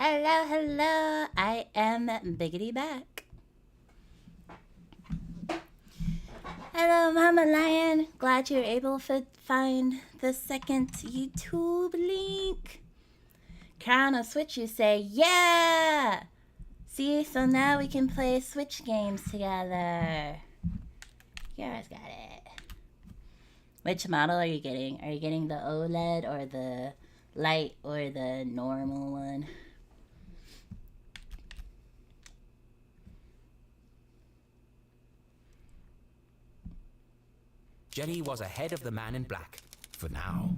Hello, hello. I am Biggity back. Hello, Mama Lion. Glad you're able to find the second YouTube link. Crown or Switch, you say, yeah! See, so now we can play Switch games together. Yara's got it. Which model are you getting? Are you getting the OLED or the light or the normal one? Jenny was ahead of the man in black, for now.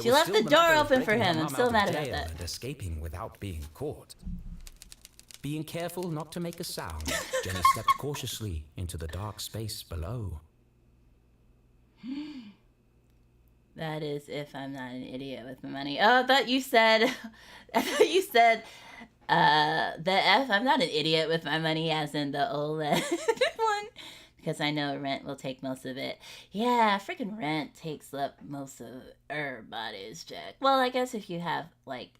She left the door open for him. I'm still mad about that. And escaping without being caught. Being careful not to make a sound, Jenny stepped cautiously into the dark space below. That is if I'm not an idiot with my money. Oh, I thought you said the F. I'm not an idiot with my money, as in the OLED one. Because I know rent will take most of it. Yeah, freaking rent takes up most of everybody's check. Well, I guess if you have like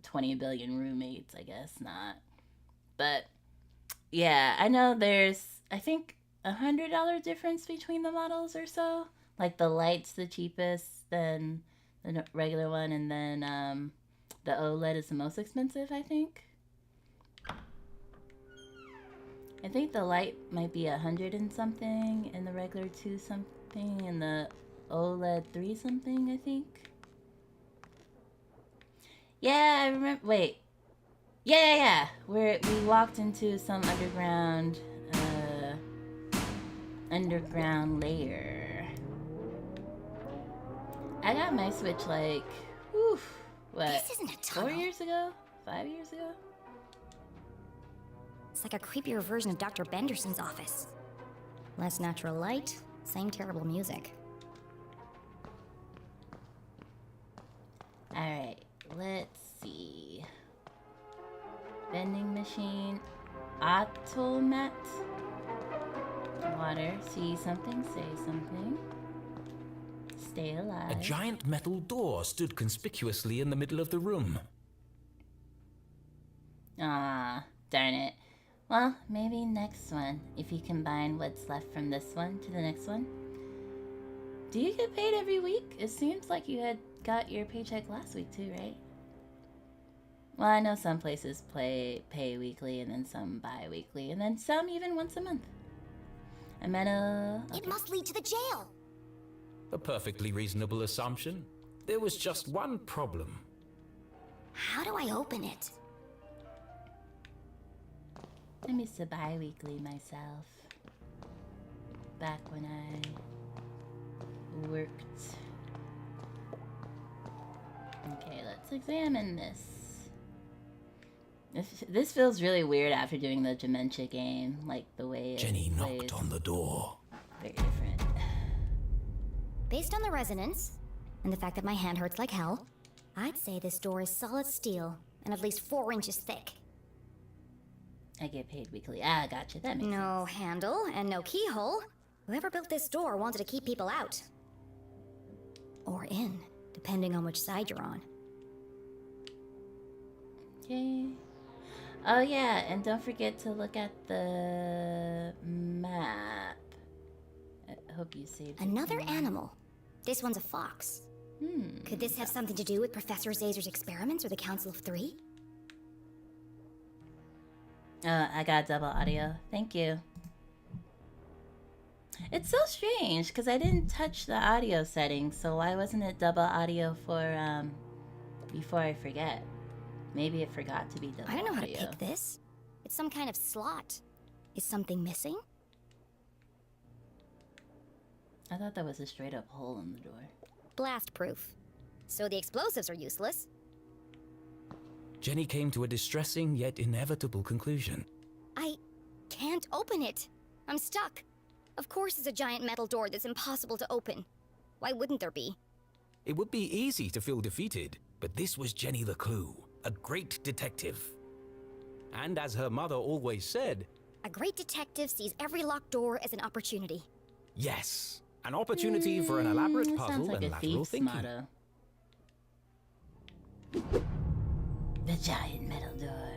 20 billion roommates, I guess not. But yeah, I know there's, I think, $100 difference between the models or so. Like the light's the cheapest, then the regular one, and then the OLED is the most expensive, I think. I think the light might be 100 and something, and the regular 2 something, and the OLED 3 something, I think. Yeah, I remember. Wait. Yeah. We walked into some underground layer. I got my Switch like, what? This isn't a tunnel. 4 years ago? 5 years ago? It's like a creepier version of Dr. Benderson's office. Less natural light, same terrible music. Alright, let's see. Vending machine. Automat. Water. See something, say something. Stay alive. A giant metal door stood conspicuously in the middle of the room. Ah, darn it. Well, maybe next one, if you combine what's left from this one to the next one. Do you get paid every week? It seems like you had got your paycheck last week too, right? Well, I know some places pay weekly, and then some bi-weekly, and then some even once a month. A metal... Okay. It must lead to the jail. A perfectly reasonable assumption. There was just one problem. How do I open it? I miss a bi-weekly myself. Back when I worked. Okay, let's examine this. This feels really weird after doing the dementia game, like the way Jenny knocked plays. on the door. Very different. Based on the resonance, and the fact that my hand hurts like hell, I'd say this door is solid steel, and at least 4 inches thick. I get paid weekly. Ah, gotcha. That makes No sense. handle, and no keyhole. Whoever built this door wanted to keep people out. Or in, depending on which side you're on. Okay. Oh yeah, and don't forget to look at the map. I hope you saved it. Another animal. This one's a fox. Could this have something to do with Professor Zazer's experiments or the Council of Three? I got double audio. Thank you. It's so strange because I didn't touch the audio settings, so why wasn't it double audio for before I forget? Maybe it forgot to be double audio. I don't know how to pick this. It's some kind of slot. Is something missing? I thought that was a straight up hole in the door. Blast proof. So the explosives are useless. Jenny came to a distressing yet inevitable conclusion. I can't open it. I'm stuck. Of course it's a giant metal door that's impossible to open. Why wouldn't there be? It would be easy to feel defeated, but this was Jenny LeClue, a great detective. And as her mother always said, A great detective sees every locked door as an opportunity. yes, an opportunity for an elaborate Sounds puzzle like and a lateral thief's thinking. motto. The giant metal door.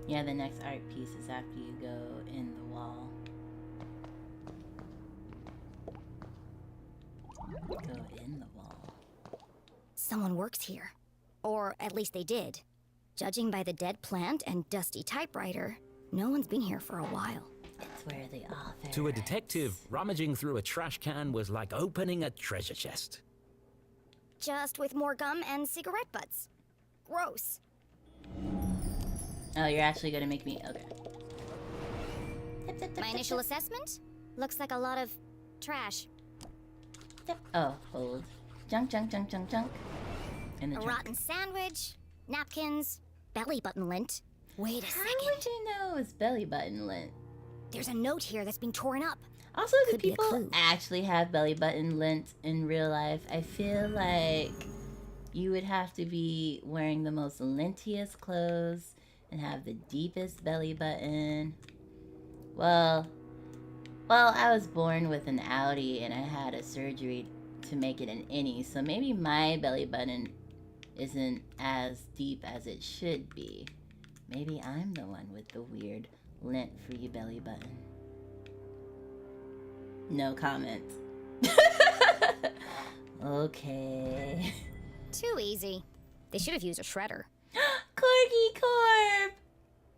Yeah, the next art piece is after you go in the wall. Go in the wall. Someone works here. Or at least they did. Judging by the dead plant and dusty typewriter, no one's been here for a while. It's where the author. To a detective, rummaging through a trash can was like opening a treasure chest. Just with more gum and cigarette butts. Gross. Oh, you're actually gonna make me. Okay. My initial assessment? Looks like a lot of trash. Oh, hold. Junk, junk, junk, junk, junk. In the A trunk. rotten sandwich, napkins, belly button lint. Wait a How second. would you know it's belly button lint? There's a note here that's been torn up. Also, do Could be a people clue. actually have belly button lint in real life? I feel like you would have to be wearing the most lintiest clothes and have the deepest belly button. Well, I was born with an Audi and I had a surgery to make it an innie, so maybe my belly button isn't as deep as it should be. Maybe I'm the one with the weird lint-free belly button. No comment. Okay. Too easy. They should have used a shredder. Corgi Corp!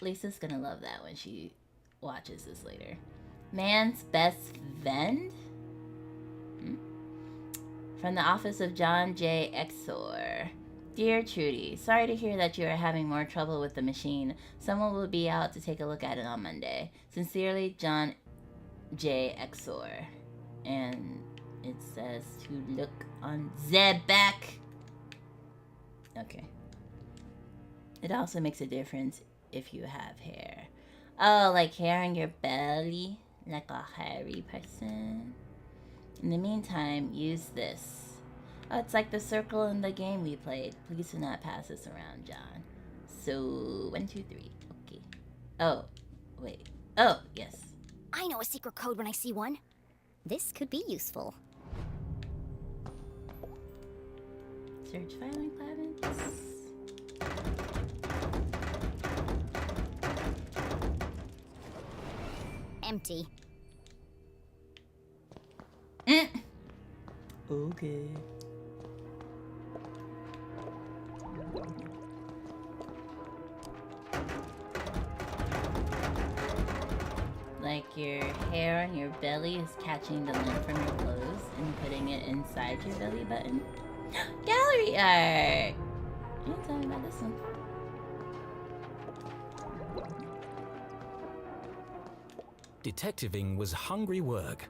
Lisa's gonna love that when she watches this later. Man's best friend? From the office of John J. Exor. Dear Trudy, sorry to hear that you are having more trouble with the machine. Someone will be out to take a look at it on Monday. Sincerely, John J. Exor. And it says to look on the back. Okay. It also makes a difference if you have hair. Oh, like hair on your belly? Like a hairy person? In the meantime, use this. Oh, it's like the circle in the game we played. Please do not pass this around, John. So, 1, 2, 3. Okay. Oh, wait. Oh, yes. I know a secret code when I see one. This could be useful. Search filing clavins. Empty. Okay. Like your hair on your belly is catching the lint from your clothes and putting it inside your belly button. Gallery art! You didn't tell me about this one. Detectiving was hungry work,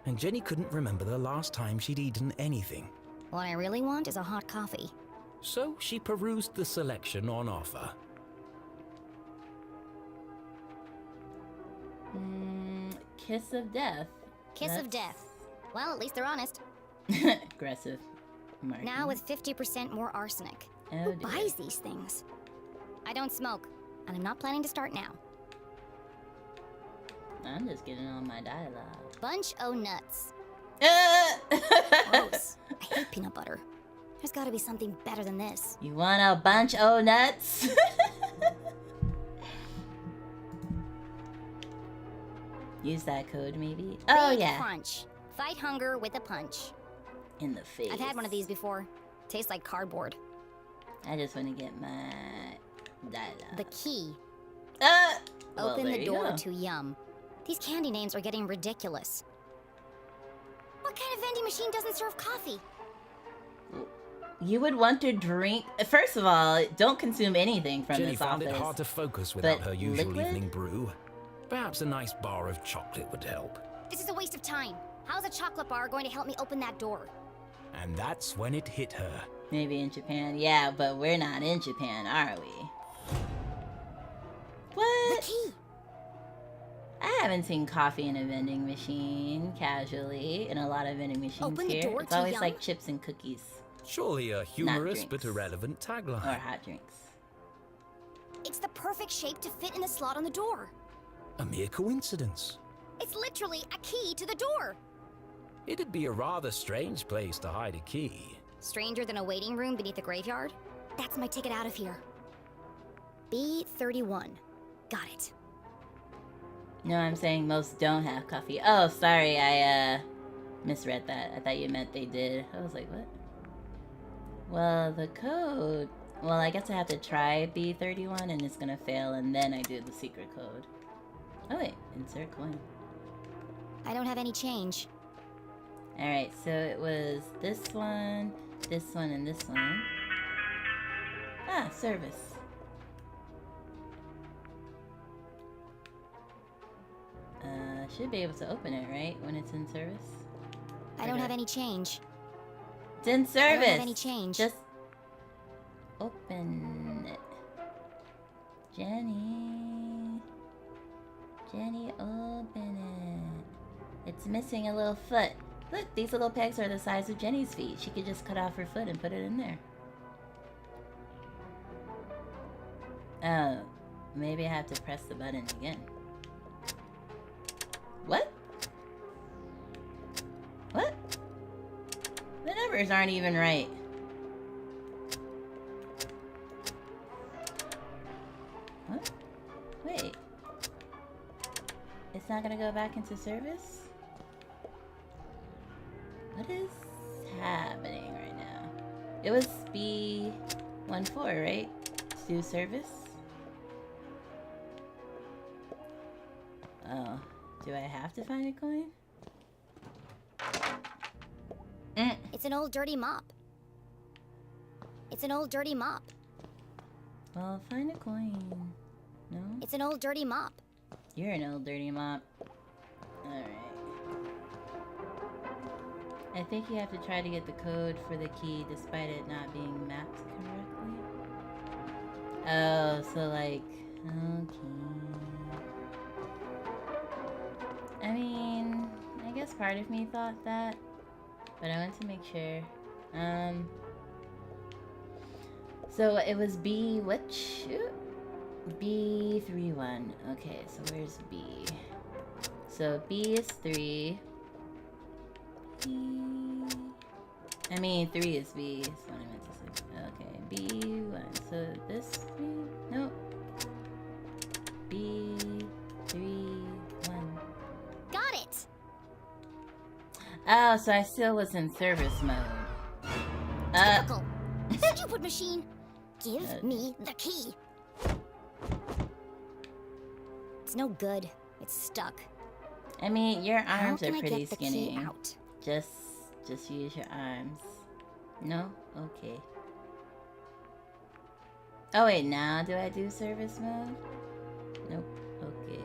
and Jenny couldn't remember the last time she'd eaten anything. What I really want is a hot coffee. So she perused the selection on offer. Kiss of death. Kiss of death. Well, at least they're honest. Aggressive. Marketing. Now with 50% more arsenic. Oh, Who dear. buys these things? I don't smoke, and I'm not planning to start now. I'm just getting on my dialogue. Bunch o' nuts. Gross. Gross. I hate peanut butter. There's gotta be something better than this. You want a bunch o' nuts? Use that code, maybe? Oh, Big yeah. Crunch. Fight hunger with a punch. In the face. I've had one of these before. Tastes like cardboard. I just want to get my dialogue. The key. Well, Open there the you door go. to yum. These candy names are getting ridiculous. What kind of vending machine doesn't serve coffee? You would want to drink... First of all, don't consume anything from Jenny this found office. it hard to focus without But her usual liquid? evening brew. Perhaps a nice bar of chocolate would help. This is a waste of time. How's a chocolate bar going to help me open that door? And that's when it hit her. Maybe in Japan. Yeah, but we're not in Japan, are we? The What? key! I haven't seen coffee in a vending machine casually in a lot of vending machines Open the here. door It's to always yum? like chips and cookies Surely a humorous but drinks. irrelevant or tagline. hot drinks. It's the perfect shape to fit in the slot on the door. A mere coincidence. It's literally a key to the door. It'd be a rather strange place to hide a key. Stranger than a waiting room beneath a graveyard? That's my ticket out of here. B31. Got it. No, I'm saying most don't have coffee. Oh, sorry, I misread that. I thought you meant they did. I was like, what? Well, the code... Well, I guess I have to try B31 and it's gonna fail and then I do the secret code. Oh wait, insert coin. I don't have any change. Alright, so it was this one, and this one. Ah, service. Should be able to open it, right? When it's in service? I don't have any change. It's in service! I don't have any change. Just open it. Jenny. Jenny, open it. It's missing a little foot. Look, these little pegs are the size of Jenny's feet. She could just cut off her foot and put it in there. Oh, maybe I have to press the button again. What? What? The numbers aren't even right. What? Wait. It's not gonna go back into service? What is happening right now? It was B14, right? To do service? Oh. Do I have to find a coin? It's an old dirty mop. It's an old dirty mop. Well, find a coin. No? It's an old dirty mop. You're an old dirty mop. Alright. I think you have to try to get the code for the key despite it not being mapped correctly. Oh, so like... Okay. I mean, I guess part of me thought that, but I want to make sure. So it was B, which? B31. Okay, so where's B? So B is 3. B... I mean, 3 is B, is what I meant to say. Okay, B1. So this B? Nope. B31. Got it! Oh, so I still was in service mode. Typical. Stupid machine. Give me the key. It's no good. It's stuck. I mean, your How arms are can I pretty get the skinny. key out? Just use your arms. No? Okay. Oh wait, now do I do service mode? Nope. Okay.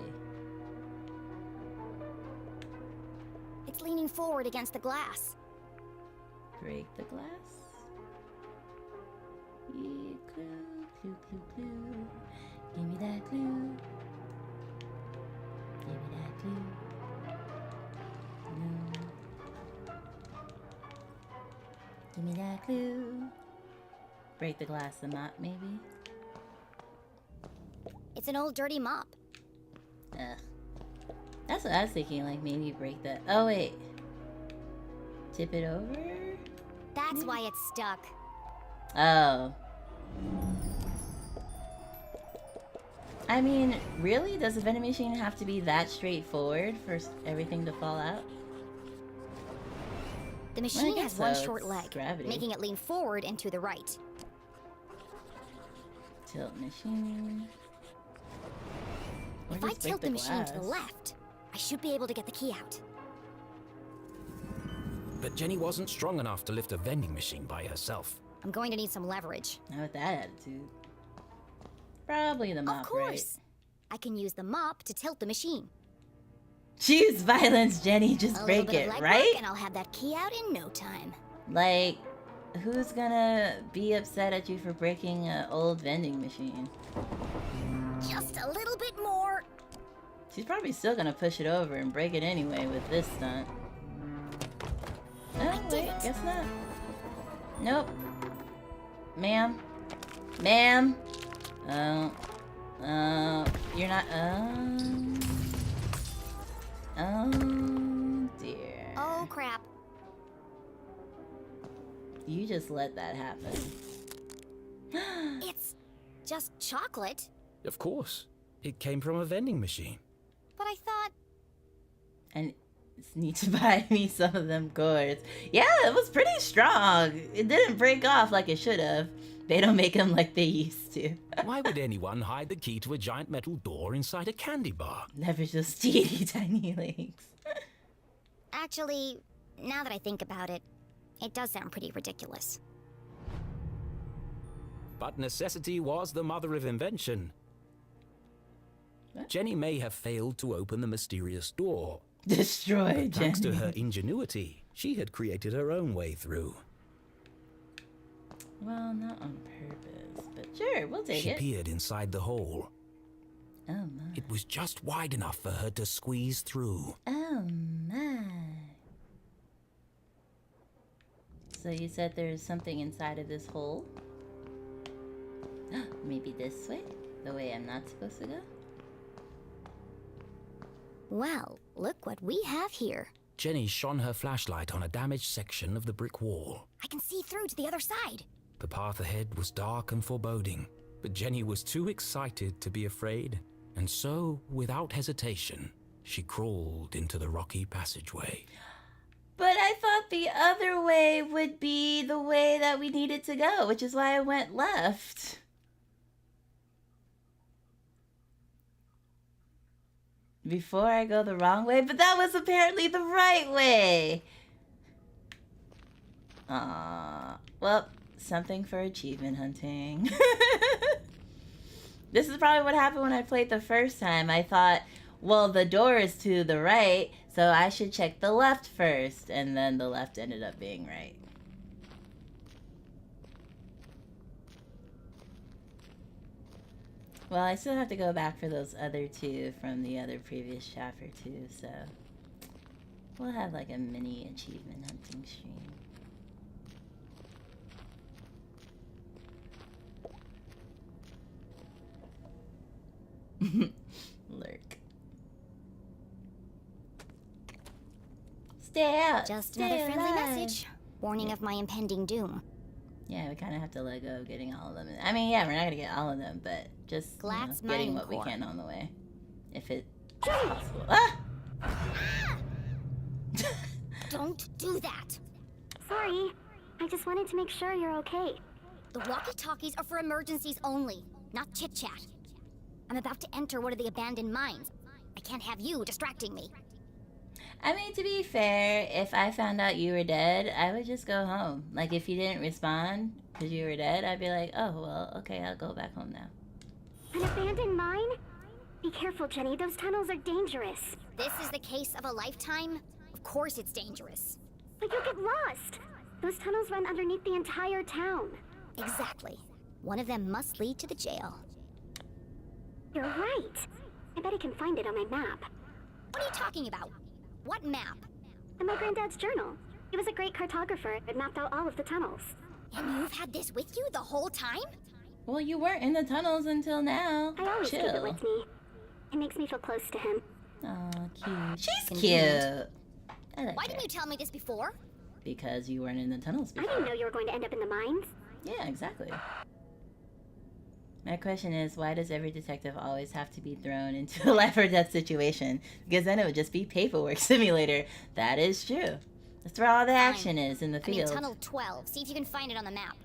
It's leaning forward against the glass. Break the glass. Yeah, clue, clue, clue, clue. Give me that clue. Give me that clue. No. Give me that clue. Break the glass and mop, maybe? It's an old dirty mop. Ugh. That's what I was thinking, like maybe break that. Oh, wait. Tip it over? That's why it's stuck. Oh. I mean, really? Does a vending machine have to be that straightforward for everything to fall out? The machine has one so. short It's leg, gravity. making it lean forward and to the right. Tilt machine. Or If I just break tilt the machine to the glass. left, I should be able to get the key out. But Jenny wasn't strong enough to lift a vending machine by herself. I'm going to need some leverage. Not with that attitude. Probably the mop, Of course. I can use the mop to tilt the machine. right? Choose violence, Jenny. Just A break little bit it, of legwork right? and I'll have that key out in no time. Like, who's gonna be upset at you for breaking an old vending machine? Just a little bit more. She's probably still gonna push it over and break it anyway with this stunt. Oh, did wait, it. guess not. Nope. Ma'am? Ma'am? You're not, oh, dear. Oh, crap. You just let that happen. It's just chocolate. Of course. It came from a vending machine. But I thought... And need to buy me some of them gourds. Yeah, it was pretty strong. It didn't break off like it should have. They don't make them like they used to. Why would anyone hide the key to a giant metal door inside a candy bar? Never just teeny tiny legs. Actually, now that I think about it, it does sound pretty ridiculous. But necessity was the mother of invention. What? Jenny may have failed to open the mysterious door. Destroy But thanks to Jenny. her ingenuity, she had created her own way through. Well, not on purpose, but sure, we'll take She it. peered inside the hole. Oh my. It was just wide enough for her to squeeze through. Oh my. So you said there's something inside of this hole? Maybe this way? The way I'm not supposed to go? Well, look what we have here. Jenny shone her flashlight on a damaged section of the brick wall. I can see through to the other side. The path ahead was dark and foreboding, but Jenny was too excited to be afraid, and so, without hesitation, she crawled into the rocky passageway. But I thought the other way would be the way that we needed to go, which is why I went left. Before I go the wrong way, but that was apparently the right way. Well, something for achievement hunting. This is probably what happened when I played the first time. I thought, well, the door is to the right, so I should check the left first, and then the left ended up being right. Well, I still have to go back for those other two from the other previous chapter too, so we'll have like a mini achievement hunting stream. Lurk. Stay out. Just stay another friendly alive. message. Warning of my impending doom. Yeah, we kind of have to let go of getting all of them. I mean, yeah, we're not gonna get all of them, but just Glatz getting mining what we core. can on the way, if it's possible. Ah! Don't do that. Sorry. I just wanted to make sure you're okay. The walkie-talkies are for emergencies only, not chit-chat. I'm about to enter one of the abandoned mines. I can't have you distracting me. I mean, to be fair, if I found out you were dead, I would just go home. Like, if you didn't respond because you were dead, I'd be like, oh, well, okay, I'll go back home now. An abandoned mine? Be careful, Jenny. Those tunnels are dangerous. This is the case of a lifetime? Of course it's dangerous. But you'll get lost. Those tunnels run underneath the entire town. Exactly. One of them must lead to the jail. You're right. I bet I can find it on my map. What are you talking about? What map? In my granddad's journal. He was a great cartographer and mapped out all of the tunnels. And you've had this with you the whole time? Well, you weren't in the tunnels until now. I always keep it Chill. with me. It makes me feel close to him. Aw, cute. She's Convenient. cute. I like Why her. didn't you tell me this before? Because you weren't in the tunnels I before. didn't know you were going to end up in the mines. Yeah, exactly. My question is, why does every detective always have to be thrown into a life or death situation? Because then it would just be paperwork simulator. That is true. That's where all the action is, in the I mean, field. Tunnel 12. See if you can find it on the map.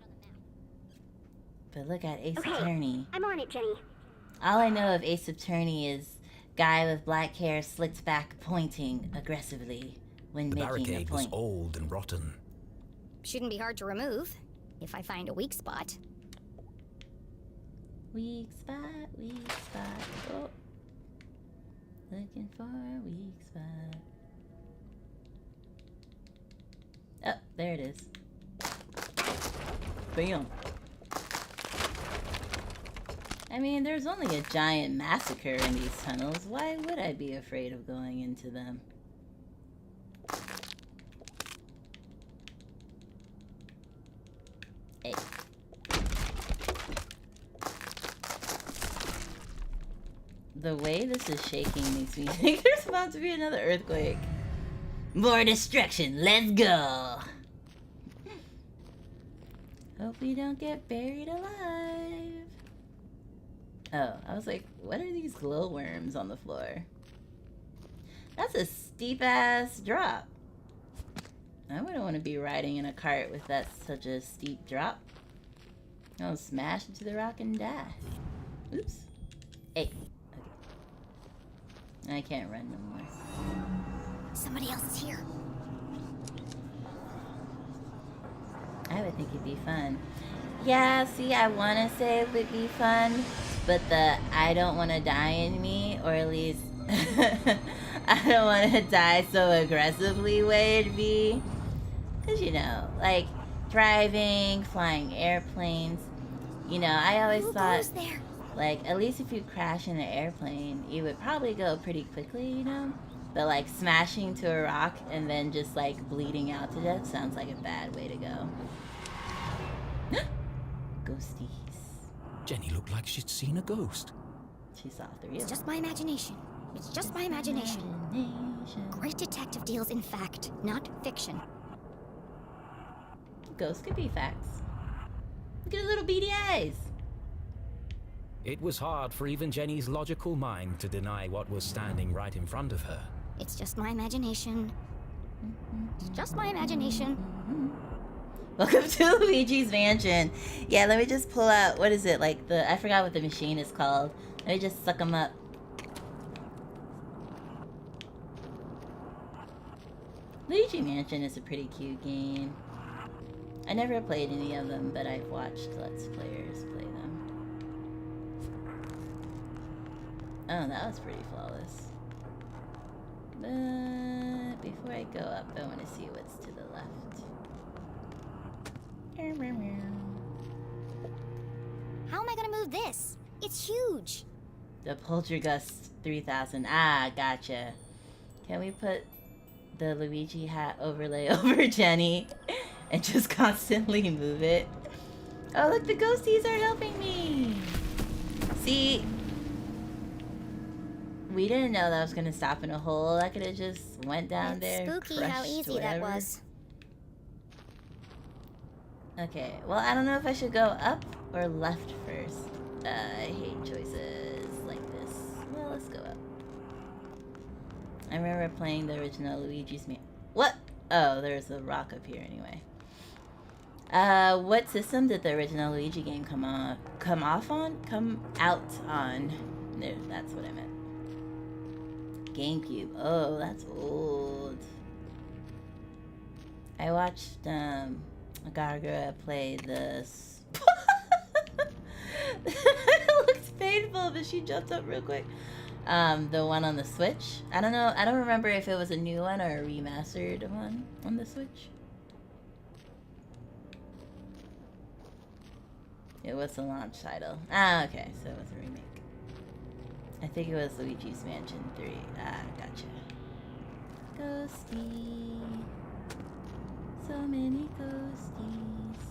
But look at Ace Okay. Attorney. I'm on it, Jenny. All I know of Ace Attorney is guy with black hair slicked back pointing aggressively when The making a barricade was point. old and rotten. Shouldn't be hard to remove, if I find a weak spot. Weak spot, weak spot. Oh. Looking for a weak spot. Oh, there it is. Bam. I mean, there's only a giant massacre in these tunnels. Why would I be afraid of going into them? Hey. The way this is shaking makes me think there's about to be another earthquake. More destruction, let's go! Hope we don't get buried alive. Oh, I was like, what are these glowworms on the floor? That's a steep-ass drop. I wouldn't want to be riding in a cart with such a steep drop. I'll smash into the rock and die. Oops. Hey. Okay. I can't run no more. Somebody else is here. I would think it'd be fun. Yeah, see, I want to say it would be fun, but the I don't want to die in me, or at least I don't want to die so aggressively way it'd be. Because, you know, like driving, flying airplanes, you know, I always thought, like, at least if you crash in an airplane, you would probably go pretty quickly, you know? But, like, smashing to a rock and then just, like, bleeding out to death sounds like a bad way to go. Ghosties. Jenny looked like she'd seen a ghost. She saw through you. It's just my imagination. It's just my imagination. Great detective deals in fact, not fiction. Ghosts could be facts. Look at her little beady eyes. It was hard for even Jenny's logical mind to deny what was standing right in front of her. It's just my imagination. It's just my imagination. Welcome to Luigi's Mansion. Yeah, let me just pull out, what is it, like I forgot what the machine is called. Let me just suck them up. Luigi Mansion is a pretty cute game. I never played any of them, but I've watched Let's Players play them. Oh, that was pretty flawless. But before I go up, I want to see what's to the left. How am I gonna move this? It's huge. The Poltergust 3000. Ah, gotcha. Can we put the Luigi hat overlay over Jenny and just constantly move it? Oh, look, the ghosties are helping me. See, we didn't know that was gonna stop in a hole. I could have just went down there. Spooky how easy that was. Okay, well, I don't know if I should go up or left first. I hate choices like this. Well, let's go up. I remember playing the original Luigi's Mansion. What? Oh, there's a rock up here anyway. What system did the original Luigi game come out on? No, that's what I meant. GameCube. Oh, that's old. I watched, Garaga play this. It looks painful, but she jumped up real quick. The one on the Switch. I don't know. I don't remember if it was a new one or a remastered one on the Switch. It was the launch title. Ah, okay. So it was a remake. I think it was Luigi's Mansion 3. Ah, gotcha. Ghosty. So many ghosties.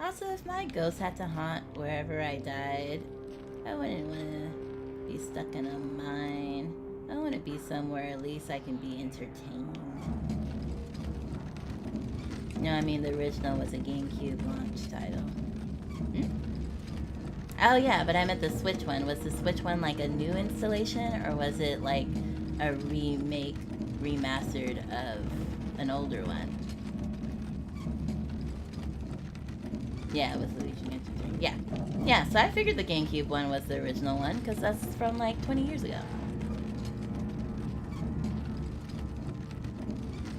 Also, if my ghost had to haunt wherever I died, I wouldn't want to be stuck in a mine. I want to be somewhere at least I can be entertained. No, I mean the original was a GameCube launch title. Oh yeah, but I meant the Switch one. Was the Switch one like a new installation, or was it like a remake, remastered of an older one? Yeah, it was Luigi Mansion 3. Yeah. Yeah, so I figured the GameCube one was the original one, because that's from like 20 years ago.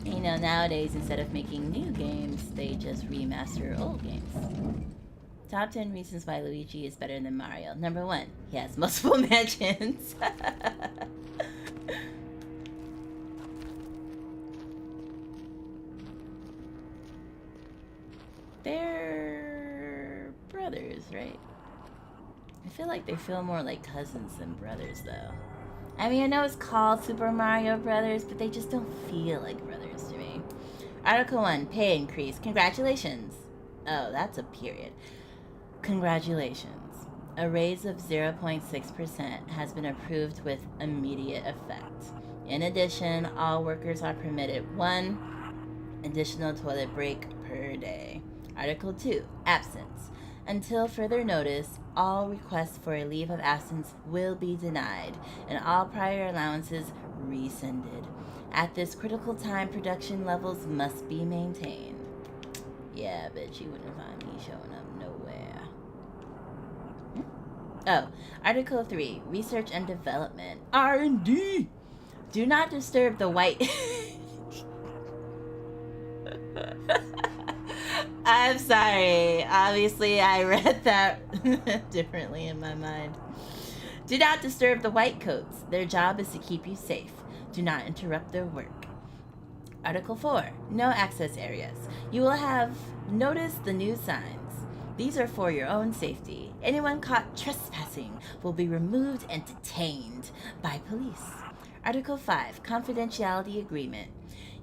You know, nowadays, instead of making new games, they just remaster old games. Top 10 reasons why Luigi is better than Mario. Number 1, he has multiple mansions. They're brothers, right? I feel like they feel more like cousins than brothers, though. I mean, I know it's called Super Mario Brothers, but they just don't feel like brothers to me. Article 1, pay increase. Congratulations. Oh, that's a period. Congratulations. A raise of 0.6% has been approved with immediate effect. In addition, all workers are permitted 1 additional toilet break per day. Article 2, absence. Until further notice, all requests for a leave of absence will be denied, and all prior allowances rescinded. At this critical time, production levels must be maintained. Yeah, I bet you wouldn't find me showing up nowhere. Oh, Article 3, Research and Development. R&D! Do not disturb the white... I'm sorry. Obviously, I read that differently in my mind. Do not disturb the white coats. Their job is to keep you safe. Do not interrupt their work. Article 4. No access areas. You will have noticed the new signs. These are for your own safety. Anyone caught trespassing will be removed and detained by police. Article 5. Confidentiality Agreement.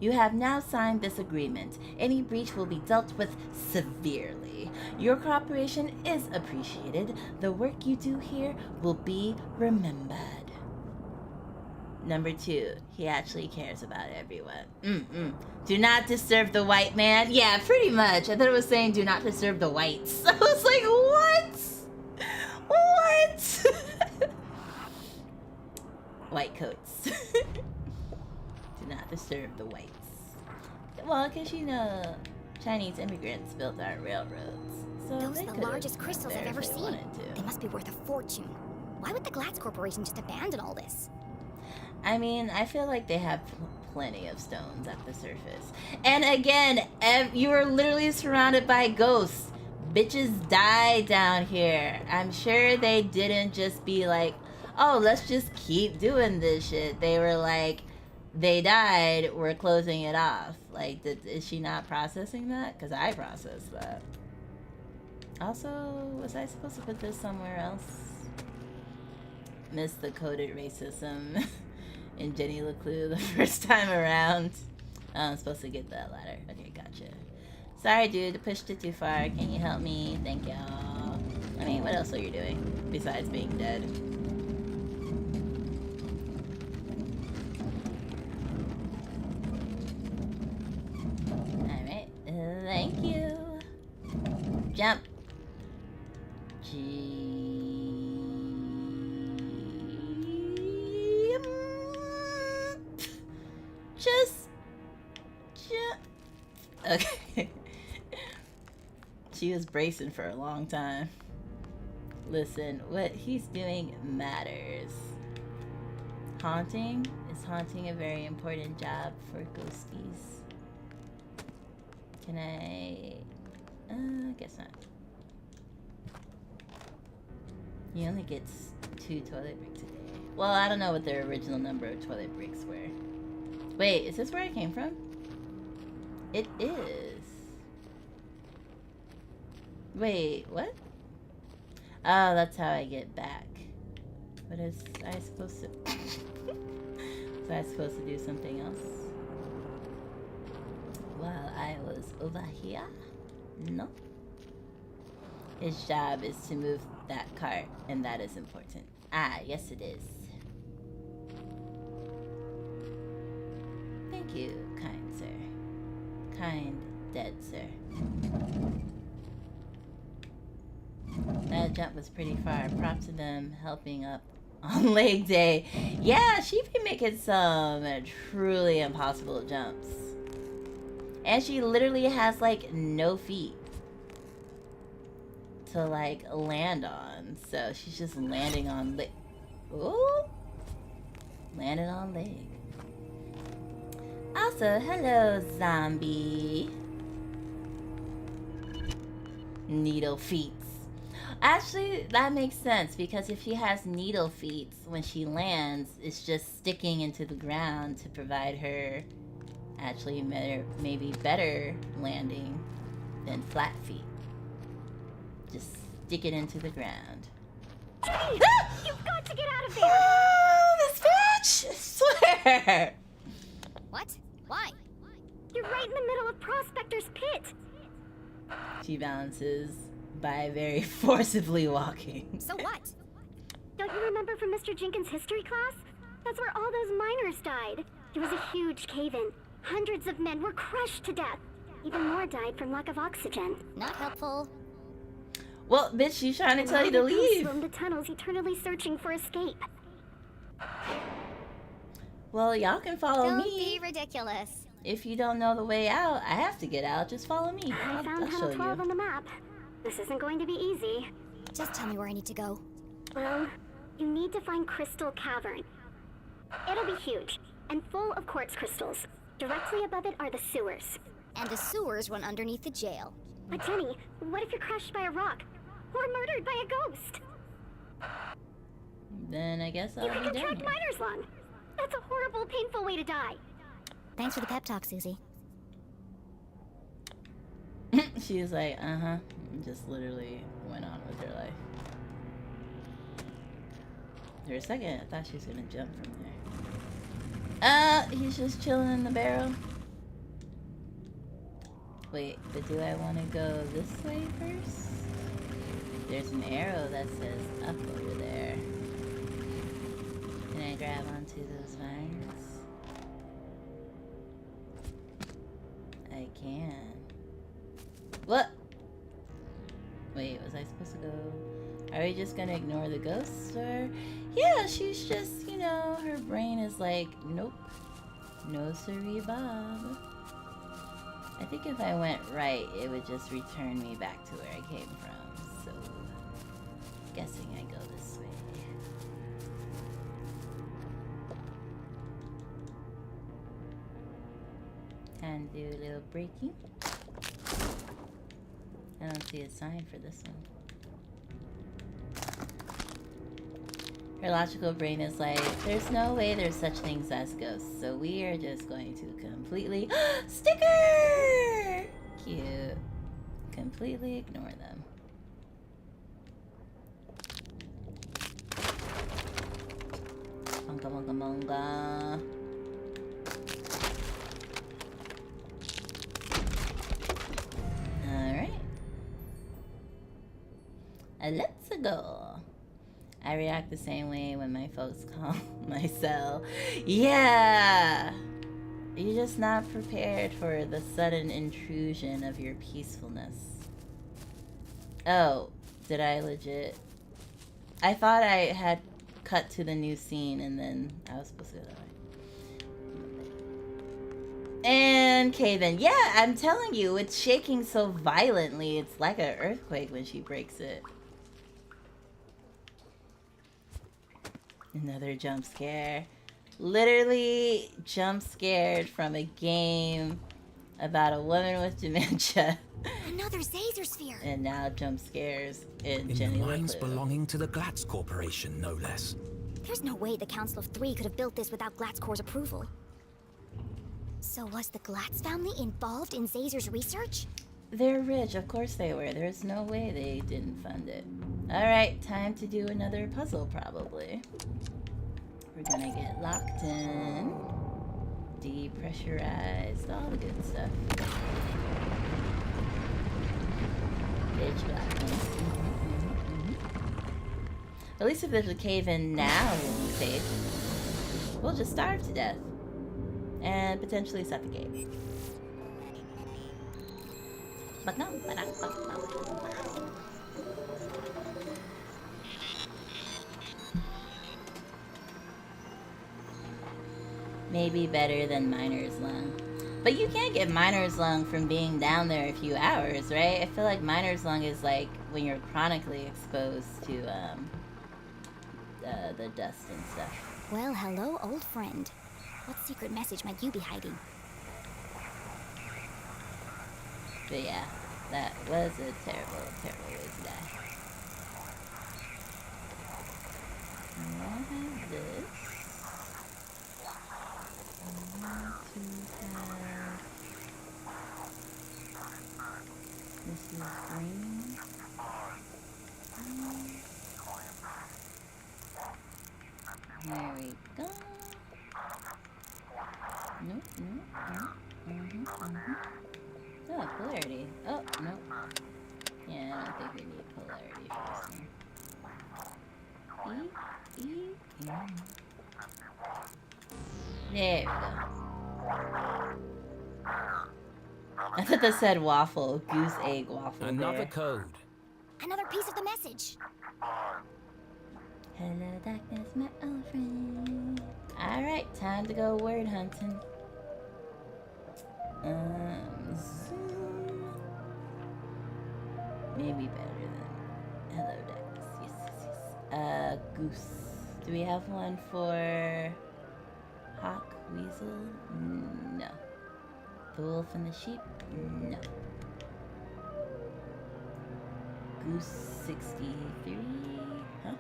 You have now signed this agreement. Any breach will be dealt with severely. Your cooperation is appreciated. The work you do here will be remembered. Number 2, he actually cares about everyone. Do not disturb the white man. Yeah, pretty much. I thought it was saying do not disturb the whites. I was like, what? What? White coats. Do not disturb the whites. Well, because you know, Chinese immigrants built our railroads. So Those they are the could've largest crystals I've ever if they seen. wanted to. They must be worth a fortune. Why would the Glatz Corporation just abandon all this? I mean, I feel like they have plenty of stones at the surface. And again, you are literally surrounded by ghosts. Bitches die down here. I'm sure they didn't just be like, oh, let's just keep doing this shit. They were like, they died, we're closing it off. Like, is she not processing that? Because I processed that. Also, was I supposed to put this somewhere else? Missed the coded racism in Jenny LeClue the first time around. Oh, I'm supposed to get that ladder. Okay, gotcha. Sorry, dude, pushed it too far. Can you help me? Thank y'all. I mean, what else are you doing besides being dead? Alright, thank you. Jump. Just okay. She was bracing for a long time. Listen, what he's doing matters. Haunting? Is haunting a very important job for ghosties? Can I... guess not. He only gets 2 toilet breaks a day. Well, I don't know what their original number of toilet breaks were. Wait, is this where I came from? It is. Wait, what? Oh, that's how I get back. What is I supposed to... Was I supposed to do something else? While I was over here? No. His job is to move that cart, and that is important. Ah, yes it is. Thank you, kind sir. Kind, dead sir. That jump was pretty far. Props to them helping up on leg day. Yeah, she be making some truly impossible jumps. And she literally has like no feet to like land on. So she's just landing on leg. Ooh. Landed on leg. Also, hello, zombie. Needle feet. Actually, that makes sense because if she has needle feet, when she lands, it's just sticking into the ground to provide her actually maybe better landing than flat feet. Just stick it into the ground. Jenny! You've got to get out of there! Oh, this bitch! I swear! What? Why? You're right in the middle of Prospector's Pit! She balances by very forcibly walking. So what? Don't you remember from Mr. Jenkins' history class? That's where all those miners died. There was a huge cave-in. Hundreds of men were crushed to death. Even more died from lack of oxygen. Not helpful. Well, bitch, she's trying to tell you to Ghosts leave. roam the tunnels, eternally searching for escape. Well, y'all can follow Don't me. be ridiculous. If you don't know the way out, I have to get out. Just follow me. I I'll found show tunnel 12 you. on the map. This isn't going to be easy. Just tell me where I need to go. Well, you need to find Crystal Cavern. It'll be huge and full of quartz crystals. Directly above it are the sewers. And the sewers run underneath the jail. But Jenny, what if you're crushed by a rock? Or murdered by a ghost? Then I guess I'll You be could down contract here. miner's lung. That's a horrible, painful way to die. Thanks for the pep talk, Susie. She was like, and just literally went on with her life. For a second, I thought she was gonna jump from there. He's just chilling in the barrel. Wait, but do I want to go this way first? There's an arrow that says up over there. Can I grab onto those vines? I can. What? Wait, was I supposed to go? Are we just gonna ignore the ghosts, or? Yeah, she's just, you know, her brain is like, nope. No siree, Bob. I think if I went right, it would just return me back to where I came from, so... guessing I go this way. Time to do a little braking. I don't see a sign for this one. Her logical brain is like, there's no way there's such things as ghosts, so we are just going to completely... Sticker! Cute. Completely ignore them. Bunga bunga bunga. Alright. Let's go. I react the same way when my folks call my cell. Yeah! You're just not prepared for the sudden intrusion of your peacefulness. Oh, did I legit? I thought I had cut to the new scene and then I was supposed to go that way. And Caven, yeah, I'm telling you, it's shaking so violently. It's like an earthquake when she breaks it. Another jump scare. Literally jump scared from a game about a woman with dementia. Another Zazer sphere. And now jump scares in In Jenny the mines LeClue. belonging to the Glatz Corporation, no less. There's no way the Council of Three could have built this without Glatzcor's approval. So was the Glatz family involved in Zazer's research? They're rich, of course they were. There's no way they didn't fund it. Alright, time to do another puzzle probably. We're gonna get locked in, depressurized, all the good stuff. Bitch blackness. At least if there's a cave in now, we'll be safe. We'll just starve to death. And potentially suffocate. But no, maybe better than miner's lung. But you can't get miner's lung from being down there a few hours, right? I feel like miner's lung is like when you're chronically exposed to the dust and stuff. Well, hello, old friend. What secret message might you be hiding? But yeah, that was a terrible, terrible way to die. And I have this. I want to have... This is green. There we go. Nope, nope, nope. Oh, polarity. Oh, nope. Yeah, I don't think we need polarity for this one. There we go. I thought that said waffle. Goose egg waffle. Another there. code. Another piece of the message. Hello, darkness, my old friend. Alright, time to go word hunting. Zoom. Maybe better than hello, darkness. Yes. Goose. Do we have one for hawk, weasel? No. The wolf and the sheep? No. Goose 63? Huh?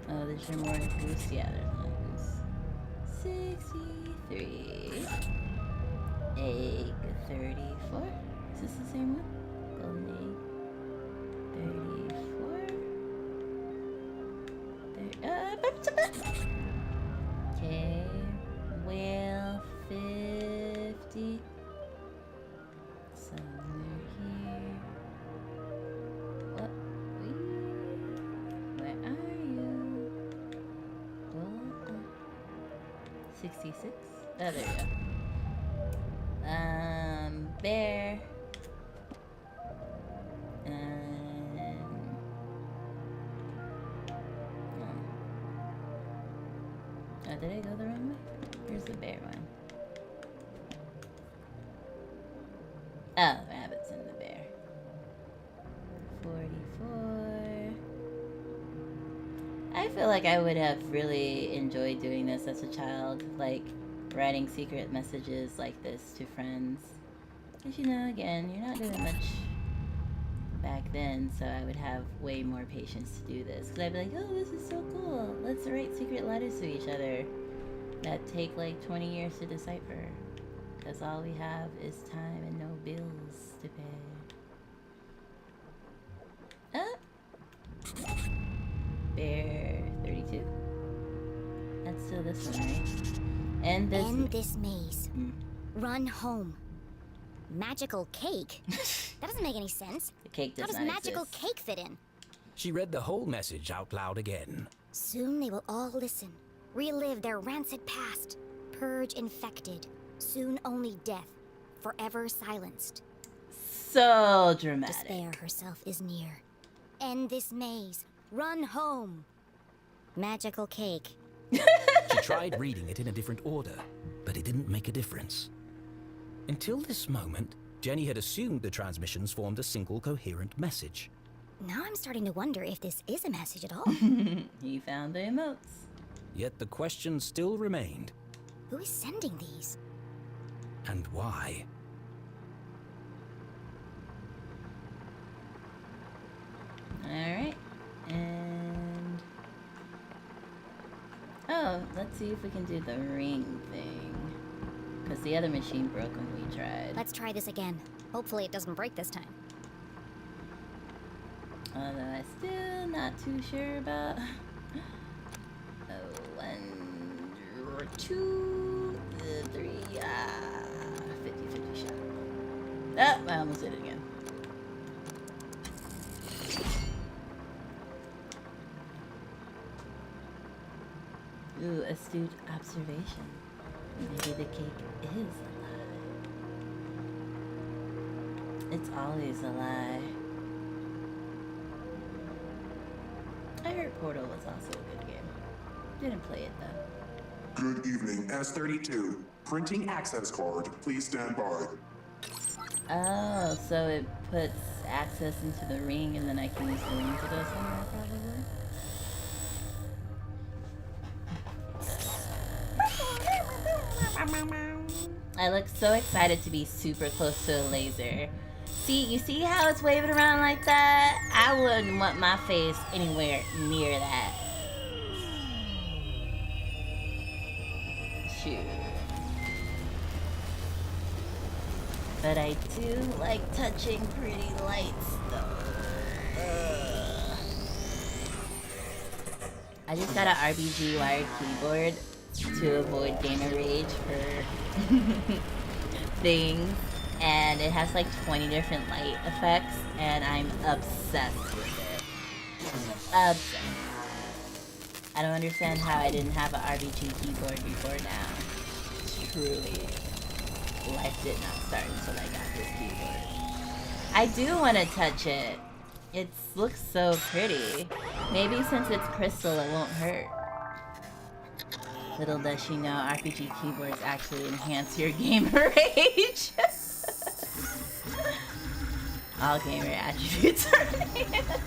Oh, there's your more goose. Yeah, there's one goose. 63. Egg 34. Is this the same one? Golden egg. 34. Okay. Whale 50. Somewhere here. What? Where are you? Oh, 66. Oh, there you go. Bear. Oh, did I go the wrong way? Here's the bear one. Oh, the rabbit's in the bear. 44. I feel like I would have really enjoyed doing this as a child, like writing secret messages like this to friends. Because, you know, again, you're not doing much back then, so I would have way more patience to do this. Because I'd be like, oh, this is so cool. Let's write secret letters to each other that take like 20 years to decipher. Because all we have is time and no bills to pay. Oh! Bear 32. That's still this one, right? And this. End this maze. Run home. Magical cake? That doesn't make any sense. The cake does How does not magical exist. cake fit in? She read the whole message out loud again. Soon they will all listen, relive their rancid past, purge infected, soon only death, forever silenced. So dramatic. Despair herself is near. End this maze. Run home. Magical cake. She tried reading it in a different order, but it didn't make a difference. Until this moment, Jenny had assumed the transmissions formed a single coherent message. Now I'm starting to wonder if this is a message at all. He found the emotes. Yet the question still remained. Who is sending these? And why? Alright. And... oh, let's see if we can do the ring thing. Because the other machine broke when we tried. Let's try this again. Hopefully it doesn't break this time. Although I'm still not too sure about... oh, 1, 2, 3, 50-50 shot. Oh, I almost did it again. Ooh, astute observation. Maybe the cake is a lie. It's always a lie. I heard Portal was also a good game. Didn't play it though. Good evening, S32. Printing access card. Please stand by. Oh, so it puts access into the ring and then I can use the ring to go somewhere probably? I look so excited to be super close to a laser. See, you see how it's waving around like that? I wouldn't want my face anywhere near that. Shoot. But I do like touching pretty lights, though. I just got an RBG wired keyboard to avoid gamer rage for things, and it has like 20 different light effects, and I'm obsessed with it. Obsessed. I don't understand how I didn't have an RBG keyboard before now. Truly, life did not start until I got this keyboard. I do want to touch it. It looks so pretty. Maybe since it's crystal, it won't hurt. Little does she know, RPG keyboards actually enhance your gamer rage. All gamer attributes are enhanced.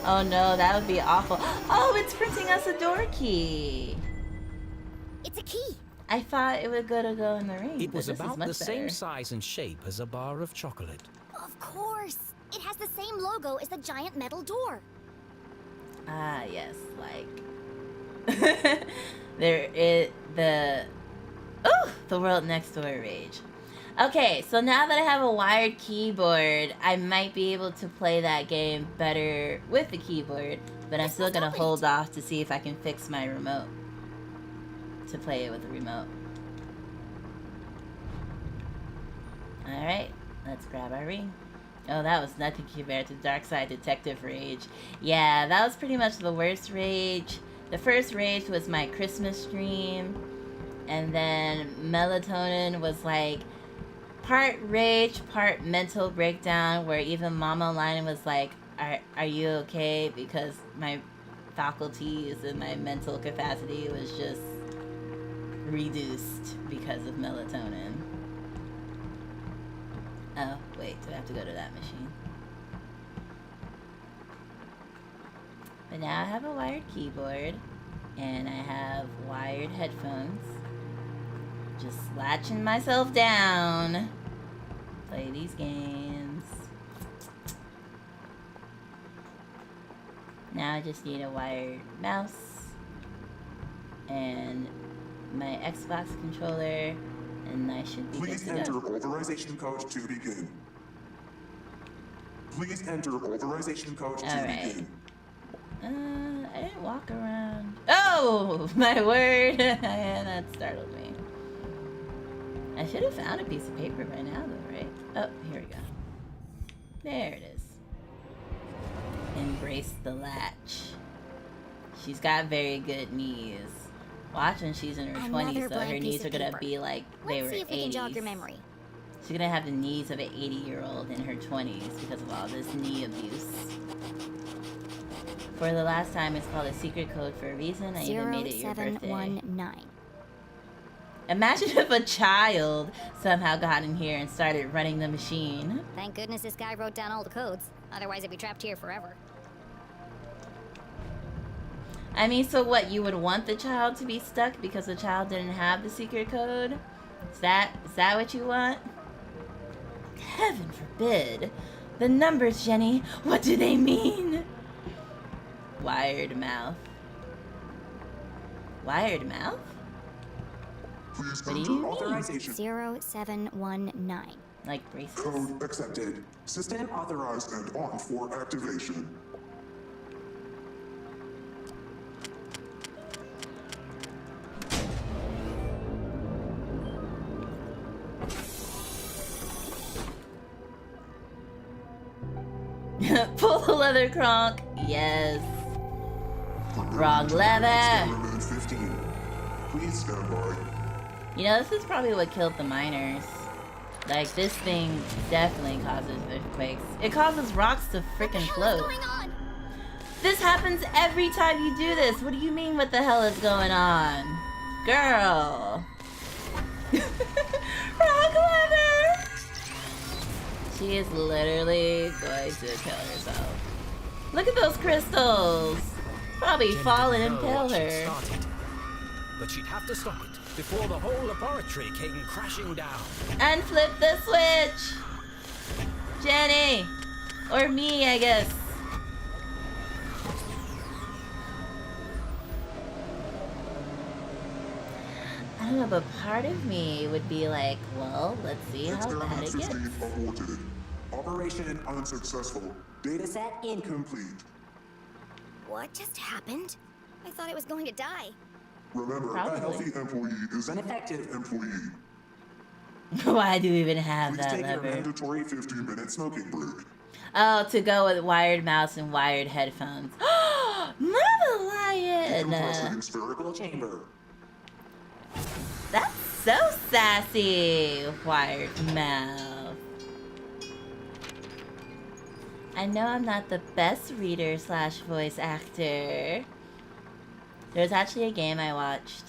Oh no, that would be awful. Oh, it's printing us a door key. It's a key. I thought it would go in the ring. It was but this is about much the same better. size and shape as a bar of chocolate. Of course. It has the same logo as the giant metal door. Ah, yes, like the world next door rage. Okay, so now that I have a wired keyboard, I might be able to play that game better with the keyboard, but I'm still gonna hold off to see if I can fix my remote to play it with the remote. Alright, let's grab our ring. Oh, that was nothing compared to Dark Side Detective Rage. Yeah, that was pretty much the worst rage. The first rage was my Christmas stream. And then Melatonin was like part rage, part mental breakdown, where even Mama Online was like, are you okay? Because my faculties and my mental capacity was just reduced because of melatonin. Oh, wait, do I have to go to that machine? But now I have a wired keyboard, and I have wired headphones. Just latching myself down. Play these games. Now I just need a wired mouse, and my Xbox controller, and I should be Please good to enter go. authorization code to begin. Please enter authorization code to Alright. begin. I didn't walk around. Oh, my word. That startled me. I should have found a piece of paper by now, though, right? Oh, here we go. There it is. Embrace the latch. She's got very good knees. Watch when she's in her 20s, though. Her knees are gonna be like they were 80s. Let's see if we can jog your memory. She's gonna have the knees of an 80-year-old in her 20s because of all this knee abuse. For the last time, it's called a secret code for a reason. I even made it your birthday. 0719. Imagine if a child somehow got in here and started running the machine. Thank goodness this guy wrote down all the codes. Otherwise, I'd be trapped here forever. I mean, so what? You would want the child to be stuck because the child didn't have the secret code? Is that what you want? Heaven forbid. The numbers, Jenny. What do they mean? Wired mouth. Wired mouth? Please What do enter you mean? authorization 0719. Like braces? code accepted. System authorized and on for activation. Pull the leather, Kronk. Yes. Wrong leather. Experiment 15. Please stand by. You know, this is probably what killed the miners. Like, this thing definitely causes earthquakes. It causes rocks to frickin' float. What's going on? This happens every time you do this. What do you mean, what the hell is going on? Girl. Rock leather! She is literally going to kill herself. Look at those crystals! Probably Jen fall and didn't know impale what she'd her. started, but she'd have to stop it before the whole laboratory came crashing down. And flip the switch! Jenny! Or me, I guess. I don't know, but part of me would be like, well, let's see how Experiment bad it 15 gets. aborted. Operation unsuccessful. Dataset incomplete. What just happened? I thought it was going to die. Remember, Probably. a healthy employee is an effective employee. Why do we even have Please that take your lever? mandatory 15-minute smoking break. Oh, to go with wired mouse and wired headphones. Mother lion! Compressing spherical chamber. That's so sassy, wired mouth. I know I'm not the best reader slash voice actor. There's actually a game I watched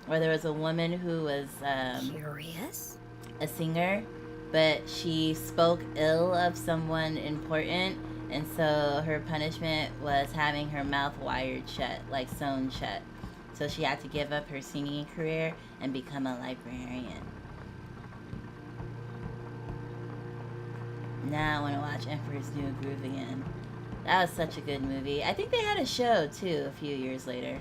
where there was a woman who was Curious? a singer, but she spoke ill of someone important, and so her punishment was having her mouth wired shut, like sewn shut. So she had to give up her singing career and become a librarian. Now I want to watch Emperor's New Groove again. That was such a good movie. I think they had a show, too, a few years later.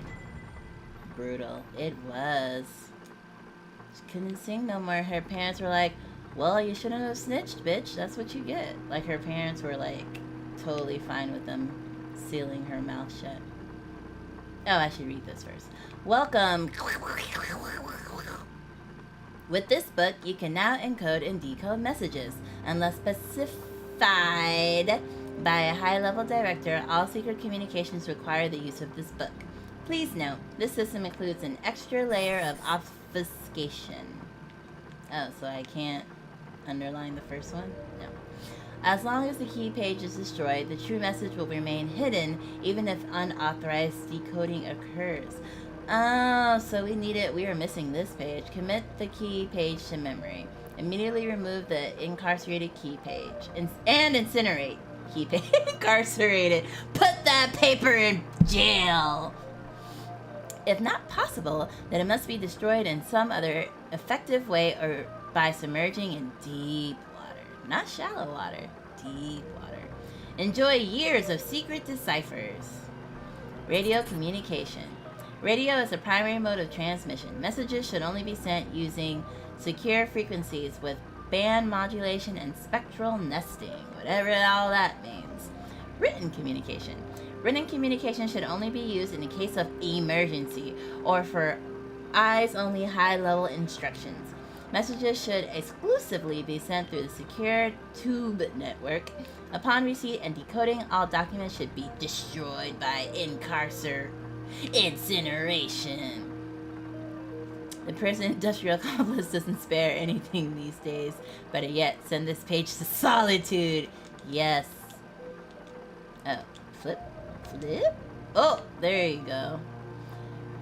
Brutal. It was. She couldn't sing no more. Her parents were like, well, you shouldn't have snitched, bitch. That's what you get. Like, her parents were, like, totally fine with them sealing her mouth shut. Oh, I should read this first. Welcome. With this book, you can now encode and decode messages. Unless specified by a high-level director, all secret communications require the use of this book. Please note, this system includes an extra layer of obfuscation. Oh, so I can't underline the first one? No. As long as the key page is destroyed, the true message will remain hidden even if unauthorized decoding occurs. Oh, so we are missing this page. Commit the key page to memory. Immediately remove the incarcerated key page. And incinerate key page. Incarcerated. Put that paper in jail. If not possible, then it must be destroyed in some other effective way or by submerging in deep water. Not shallow water. Deep water. Enjoy years of secret deciphers. Radio communication. Radio is the primary mode of transmission. Messages should only be sent using secure frequencies with band modulation and spectral nesting, whatever all that means. Written communication. Written communication should only be used in the case of emergency or for eyes-only high-level instructions. Messages should exclusively be sent through the secure tube network. Upon receipt and decoding, all documents should be destroyed by incineration. The prison industrial complex doesn't spare anything these days. Better yet, send this page to solitude. Yes. Oh, flip. Oh, there you go.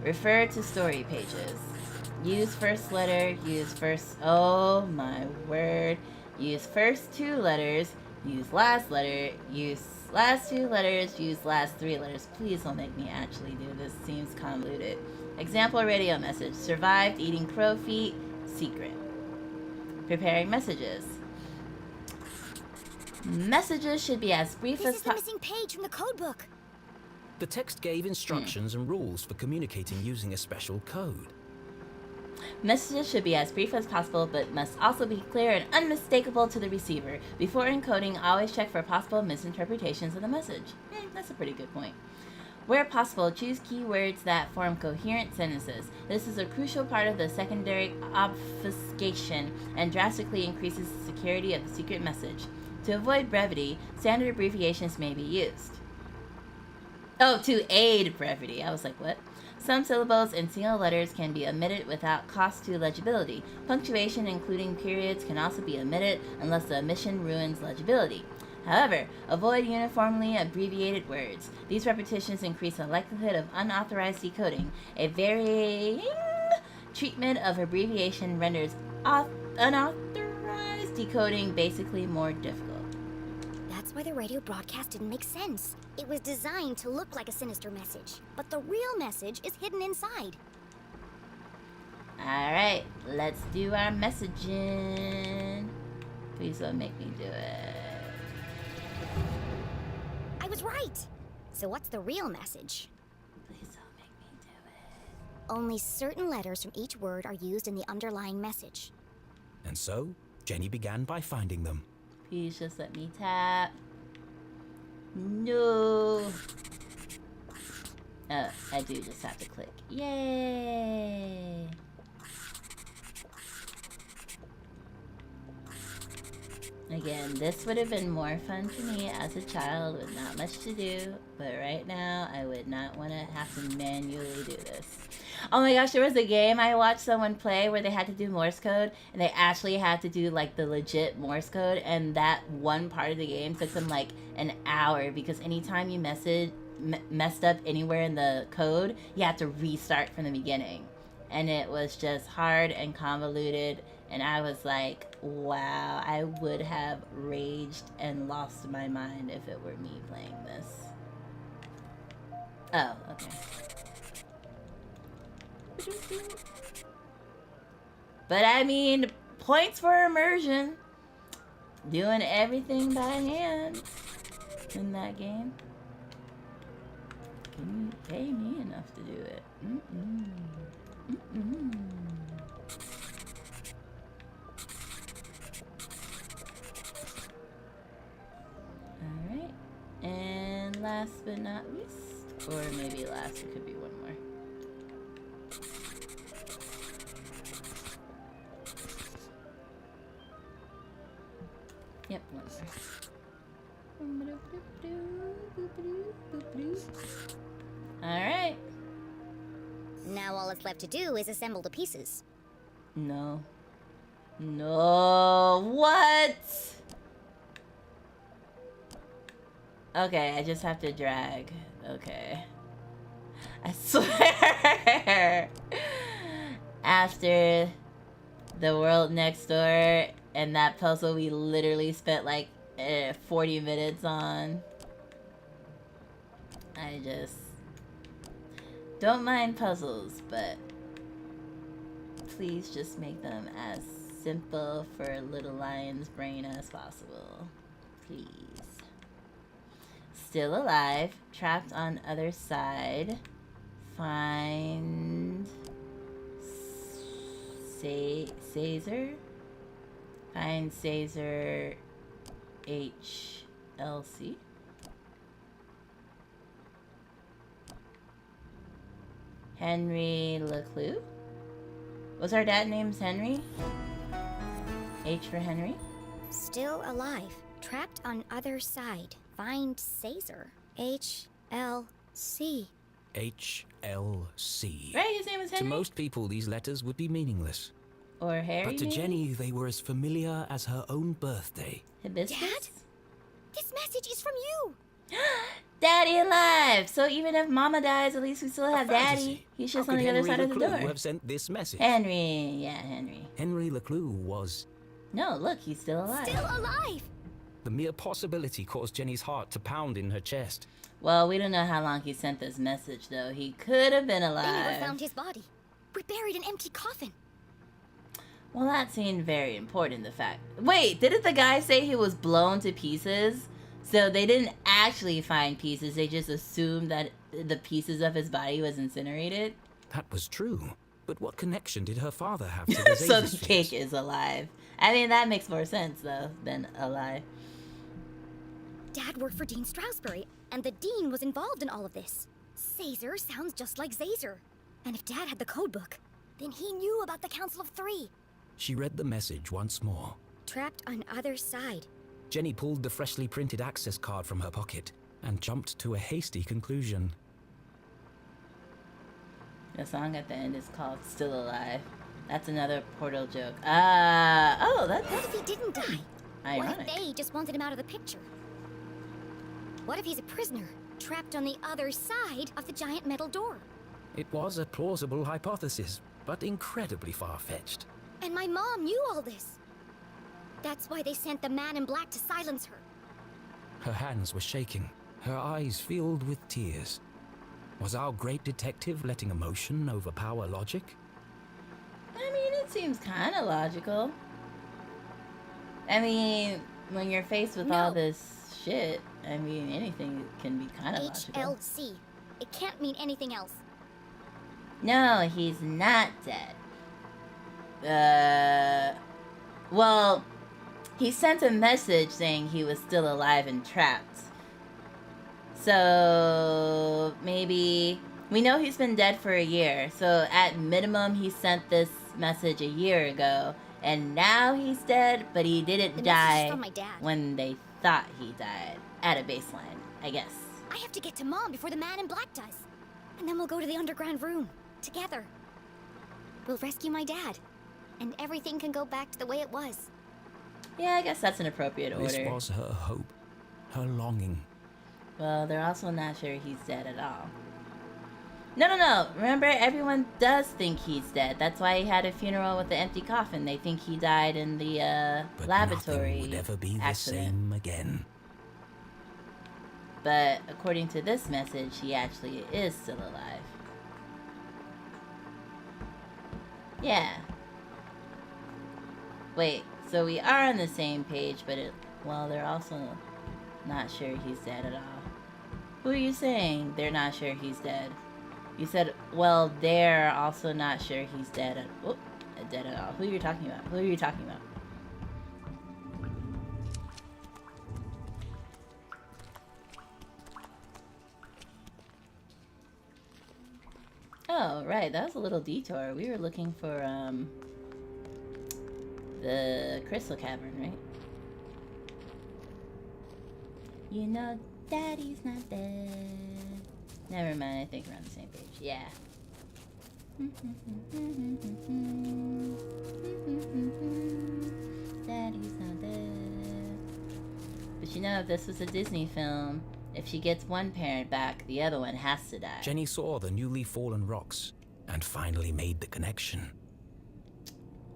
Refer to story pages. Use first letter, oh my word. Use first two letters, use last letter, use last two letters, use last three letters. Please don't make me actually do this. Seems convoluted. Example radio message. Survived eating crow feet. Secret. Preparing messages. Messages should be as brief as possible. This is the missing page from the code book. The text gave instructions and rules for communicating using a special code. Messages should be as brief as possible, but must also be clear and unmistakable to the receiver. Before encoding, always check for possible misinterpretations of the message. That's a pretty good point. Where possible, choose keywords that form coherent sentences. This is a crucial part of the secondary obfuscation and drastically increases the security of the secret message. To avoid brevity, standard abbreviations may be used. Oh, to aid brevity. I was like, what? Some syllables and single letters can be omitted without cost to legibility. Punctuation, including periods, can also be omitted unless the omission ruins legibility. However, avoid uniformly abbreviated words. These repetitions increase the likelihood of unauthorized decoding. A varying treatment of abbreviation renders unauthorized decoding basically more difficult. That's why the radio broadcast didn't make sense. It was designed to look like a sinister message, but the real message is hidden inside. Alright, let's do our messaging. Please don't make me do it. I was right. So what's the real message? Please don't make me do it. Only certain letters from each word are used in the underlying message. And so, Jenny began by finding them. Please just let me tap. No. Oh, I do just have to click. Yay. Again, this would have been more fun for me as a child with not much to do, but right now I would not want to have to manually do this. Oh my gosh, there was a game I watched someone play where they had to do Morse code, and they actually had to do like the legit Morse code, and that one part of the game took them like an hour because anytime you messed up anywhere in the code, you had to restart from the beginning. And it was just hard and convoluted, and I was like, wow, I would have raged and lost my mind if it were me playing this. Oh, okay. But I mean, points for immersion. Doing everything by hand in that game. Can you pay me enough to do it? Alright. And last but not least, or maybe last, it could be one more. Yep, one more. Alright. Now all that's left to do is assemble the pieces. No. No. What? Okay, I just have to drag. Okay. I swear. After the world next door and that puzzle we literally spent like 40 minutes on. I just don't mind puzzles, but please just make them as simple for Little Lion's brain as possible. Please. Still alive, trapped on other side. Find Caesar. Find Caesar HLC. Henry LeClue. Was our dad named Henry? H for Henry. Still alive, trapped on other side. Find Caesar. HLC. HLC. Right, his name was Henry? To most people, these letters would be meaningless. Or Harry, But to maybe? Jenny, they were as familiar as her own birthday. Hibiscus? Dad? This message is from you! Daddy alive! So even if Mama dies, at least we still have Daddy. Fantasy. He's How just on could the other Henry side of the LeClue door. have sent this message? Henry. Yeah, Henry. Henry LeClue was... No, look, he's still alive. Still alive! The mere possibility caused Jenny's heart to pound in her chest. Well, we don't know how long he sent this message, though. He could have been They never alive. found his body. We buried an empty coffin. Well, that seemed very important, the fact. Wait, didn't the guy say he was blown to pieces? So they didn't actually find pieces, they just assumed that the pieces of his body was incinerated? That was true. But what connection did her father have to the So Zazer the spheres? cake is alive. I mean, that makes more sense, though, than alive. Dad worked for Dean Strasberry, and the Dean was involved in all of this. Caesar sounds just like Zazer. And if Dad had the code book, then he knew about the Council of Three. She read the message once more. Trapped on other side. Jenny pulled the freshly printed access card from her pocket and jumped to a hasty conclusion. The song at the end is called Still Alive. That's another Portal joke. Oh, What that's if he didn't die? ironic. What if they just wanted him out of the picture? What if he's a prisoner, trapped on the other side of the giant metal door? It was a plausible hypothesis, but incredibly far-fetched. And my mom knew all this. That's why they sent the man in black to silence her. Her hands were shaking, her eyes filled with tears. Was our great detective letting emotion overpower logic? I mean, it seems kind of logical. I mean, when you're faced with all No. this shit, I mean, anything can be kind of logical. HLC. It can't mean anything else. No, he's not dead. Well, he sent a message saying he was still alive and trapped. So, maybe... We know he's been dead for a year, so at minimum he sent this message a year ago, And now he's dead, but he didn't The message is die from my dad. when they thought he died. At a baseline, I guess. I have to get to Mom before the man in black does. And then we'll go to the underground room. Together. We'll rescue my dad. And everything can go back to the way it was. Yeah, I guess that's an appropriate order. This was her hope, her longing. Well, they're also not sure he's dead at all. No. Remember, everyone does think he's dead. That's why he had a funeral with the empty coffin. They think he died in the But laboratory nothing would ever be accident. the same again. But according to this message, he actually is still alive. Yeah. Wait, so we are on the same page, but well, they're also not sure he's dead at all. Who are you saying they're not sure he's dead? You said, well, they're also not sure he's dead at all. Who are you talking about? Who are you talking about? Oh, right, that was a little detour. We were looking for, the Crystal Cavern, right? You know Daddy's not dead. Never mind, I think we're on the same page. Yeah. Daddy's not dead. But you know, if this was a Disney film, if she gets one parent back, the other one has to die. Jenny saw the newly fallen rocks and finally made the connection.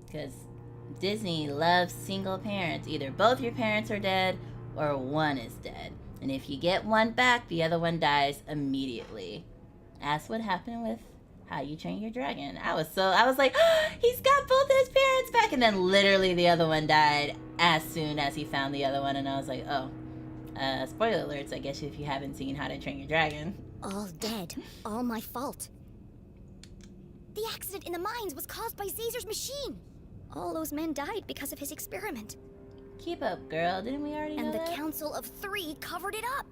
Because Disney loves single parents. Either both your parents are dead or one is dead. And if you get one back, the other one dies immediately. That's what happened with How You Train Your Dragon. I was like, oh, he's got both his parents back. And then literally the other one died as soon as he found the other one. And I was like, oh, spoiler alerts, I guess, if you haven't seen How to Train Your Dragon. All dead. All my fault. The accident in the mines was caused by Zazer's machine. All those men died because of his experiment. Keep up, girl. Didn't we already know And the that? Council of Three covered it up.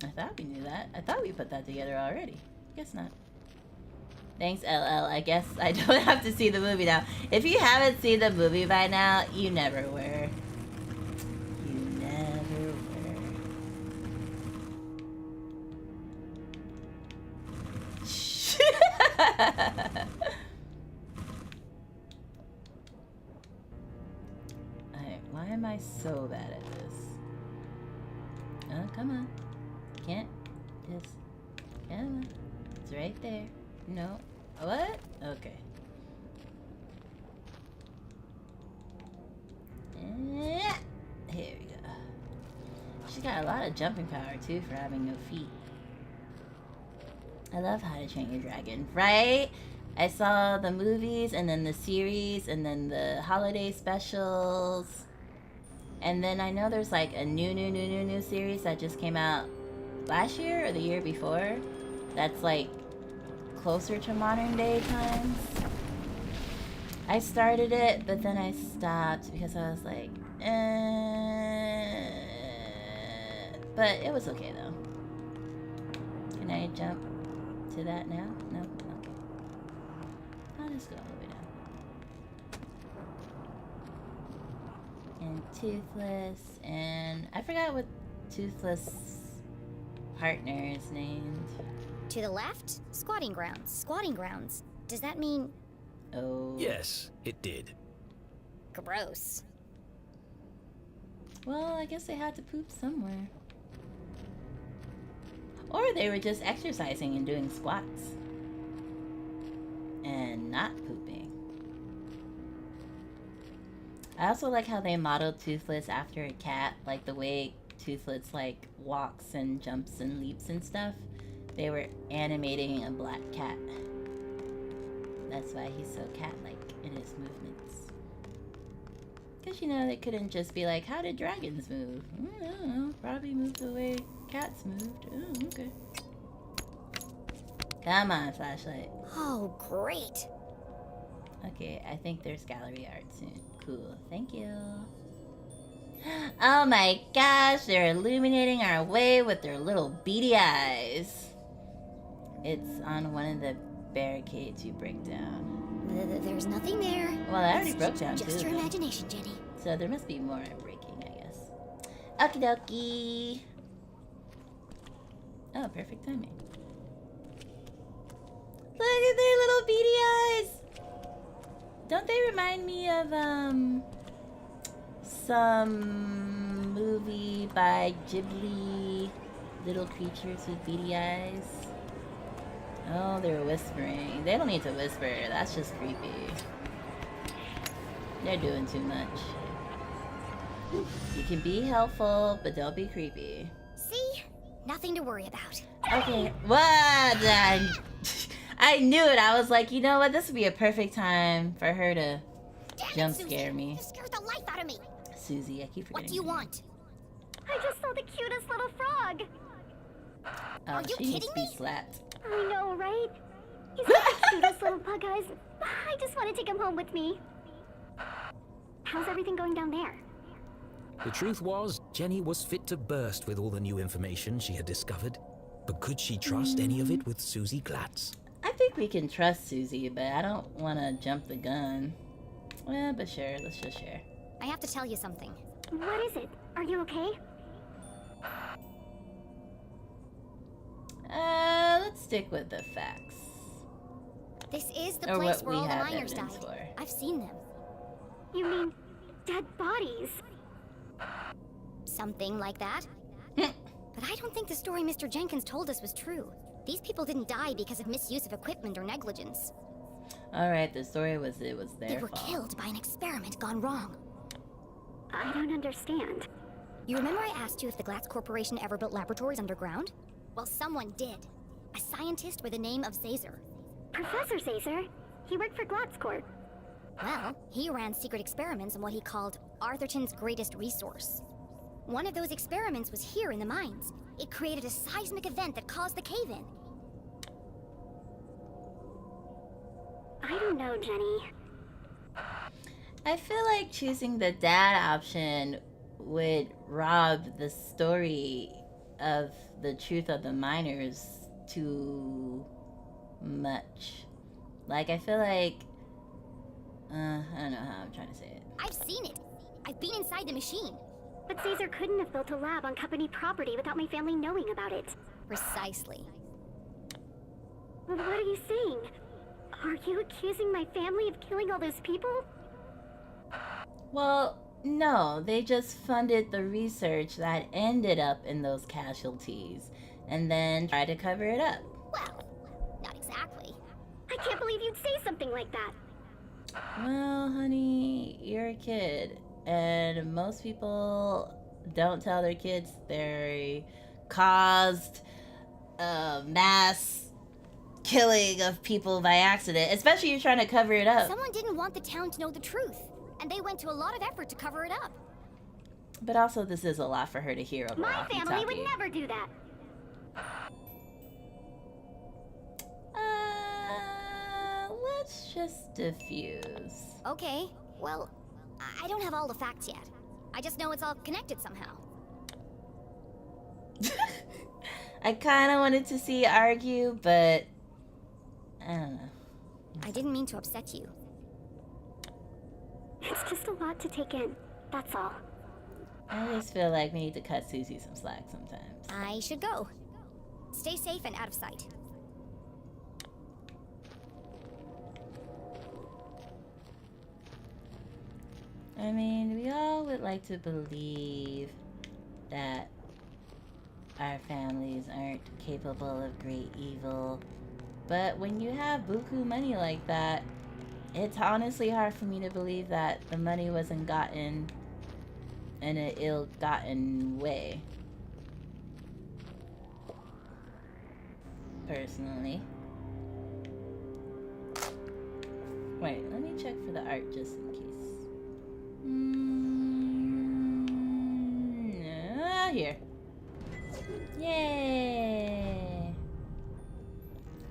I thought we knew that. I thought we put that together already. Guess not. Thanks, LL. I guess I don't have to see the movie now. If you haven't seen the movie by now, you never were. You never were. Alright, why am I so bad at this? Oh, come on. Can't just... Come on. It's right there. No. What? Okay. Here we go. She's got a lot of jumping power, too, for having no feet. I love How to Train Your Dragon, right? I saw the movies, and then the series, and then the holiday specials. And then I know there's like a new series that just came out last year or the year before. That's like closer to modern day times. I started it, but then I stopped because I was like, But it was okay though. Can I jump to that now? No? Okay. I'll just go all the way down. And Toothless, and I forgot what Toothless partner is named. To the left, squatting grounds. Squatting grounds. Does that mean Oh. Yes, it did. gross? Well, I guess they had to poop somewhere. Or they were just exercising and doing squats. And not pooping. I also like how they modeled Toothless after a cat. Like the way Toothless like walks and jumps and leaps and stuff. They were animating a black cat. That's why he's so cat-like in his movements. Because, you know, they couldn't just be like, how did dragons move? I don't know. Probably moved the way cats moved. Oh, okay. Come on, flashlight. Oh, great. Okay, I think there's gallery art soon. Cool. Thank you. Oh my gosh, they're illuminating our way with their little beady eyes. It's on one of the barricades you break down. There's nothing there. Well, I already It's broke down just too. your imagination, Jenny. So there must be more breaking, I guess. Okie dokie. Oh, perfect timing. Look at their little beady eyes. Don't they remind me of some movie by Ghibli? Little creatures with beady eyes. Oh, they're whispering. They don't need to whisper. That's just creepy. They're doing too much. You can be helpful, but don't be creepy. See? Nothing to worry about. Okay. What? I knew it. I was like, you know what? This would be a perfect time for her to jump scare me. You scared the life out of me. Susie, I keep forgetting. What do you want? I just saw the cutest little frog. Oh, Are you she needs kidding to be me? slapped. I know, right? He's got the cutest little bug eyes. I just want to take him home with me. How's everything going down there? The truth was, Jenny was fit to burst with all the new information she had discovered. But could she trust any of it with Susie Glatz? I think we can trust Susie, but I don't want to jump the gun. Well, but sure, let's just share. I have to tell you something. What is it? Are you okay? Let's stick with the facts. This is the Or place what where we all the have miners died. evidence for. I've seen them. You mean dead bodies? Something like that. But I don't think the story Mr. Jenkins told us was true. These people didn't die because of misuse of equipment or negligence. Alright, the story was it was their They were fault. killed by an experiment gone wrong. I don't understand. You remember I asked you if the Glatz Corporation ever built laboratories underground? Well, someone did. A scientist with the name of Zazer. Professor Zazer? He worked for Glatz Corp. Well, he ran secret experiments on what he called Arthurton's greatest resource. One of those experiments was here in the mines. It created a seismic event that caused the cave-in. I don't know, Jenny. I feel like choosing the dad option would rob the story of the truth of the miners too much. Like, I feel like... I don't know how I'm trying to say it. I've seen it. I've been inside the machine. But Caesar couldn't have built a lab on company property without my family knowing about it. Precisely. What are you saying? Are you accusing my family of killing all those people? Well, no, they just funded the research that ended up in those casualties and then tried to cover it up. Well, not exactly. I can't believe you'd say something like that. Well, honey, you're a kid, and most people don't tell their kids they caused mass killing of people by accident, especially you're trying to cover it up. Someone didn't want the town to know the truth, and they went to a lot of effort to cover it up. But also, this is a lot for her to hear over My family would walkie-talkie. never do that. Let's just diffuse. Okay, well, I don't have all the facts yet. I just know it's all connected somehow. I kind of wanted to see argue, but I don't know. I didn't mean to upset you. It's just a lot to take in. That's all. I just feel like we need to cut Susie some slack sometimes. I should go. Stay safe and out of sight. I mean, we all would like to believe that our families aren't capable of great evil, but when you have buku money like that, it's honestly hard for me to believe that the money wasn't gotten in an ill-gotten way. Personally. Wait, let me check for the art just in case. Here. Yay!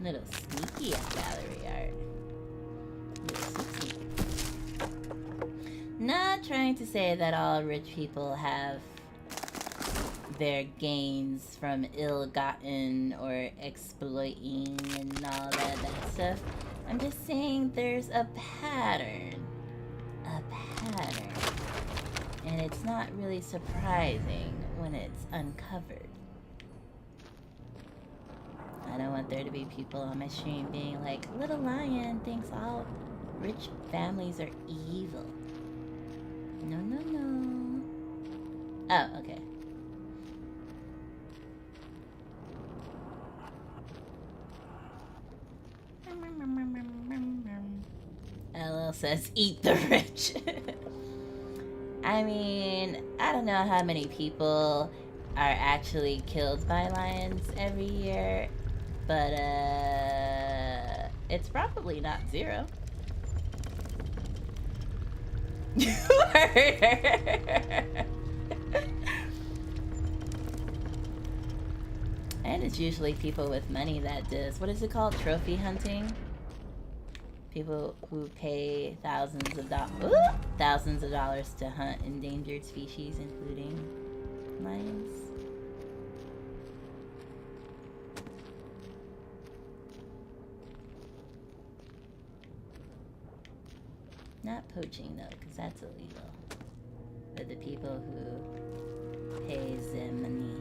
Little sneaky gallery art. Little sneaky. Not trying to say that all rich people have their gains from ill-gotten or exploiting and all that stuff. I'm just saying there's a pattern. And it's not really surprising when it's uncovered. I don't want there to be people on my stream being like, Little Lion thinks all rich families are evil. No, no, no. Oh, okay. LL says, eat the rich. I mean, I don't know how many people are actually killed by lions every year, but it's probably not 0. You heard her. And it's usually people with money that does, what is it called? Trophy hunting? People who pay thousands of dollars to hunt endangered species, including lions. Not poaching though, because that's illegal. But the people who pay the money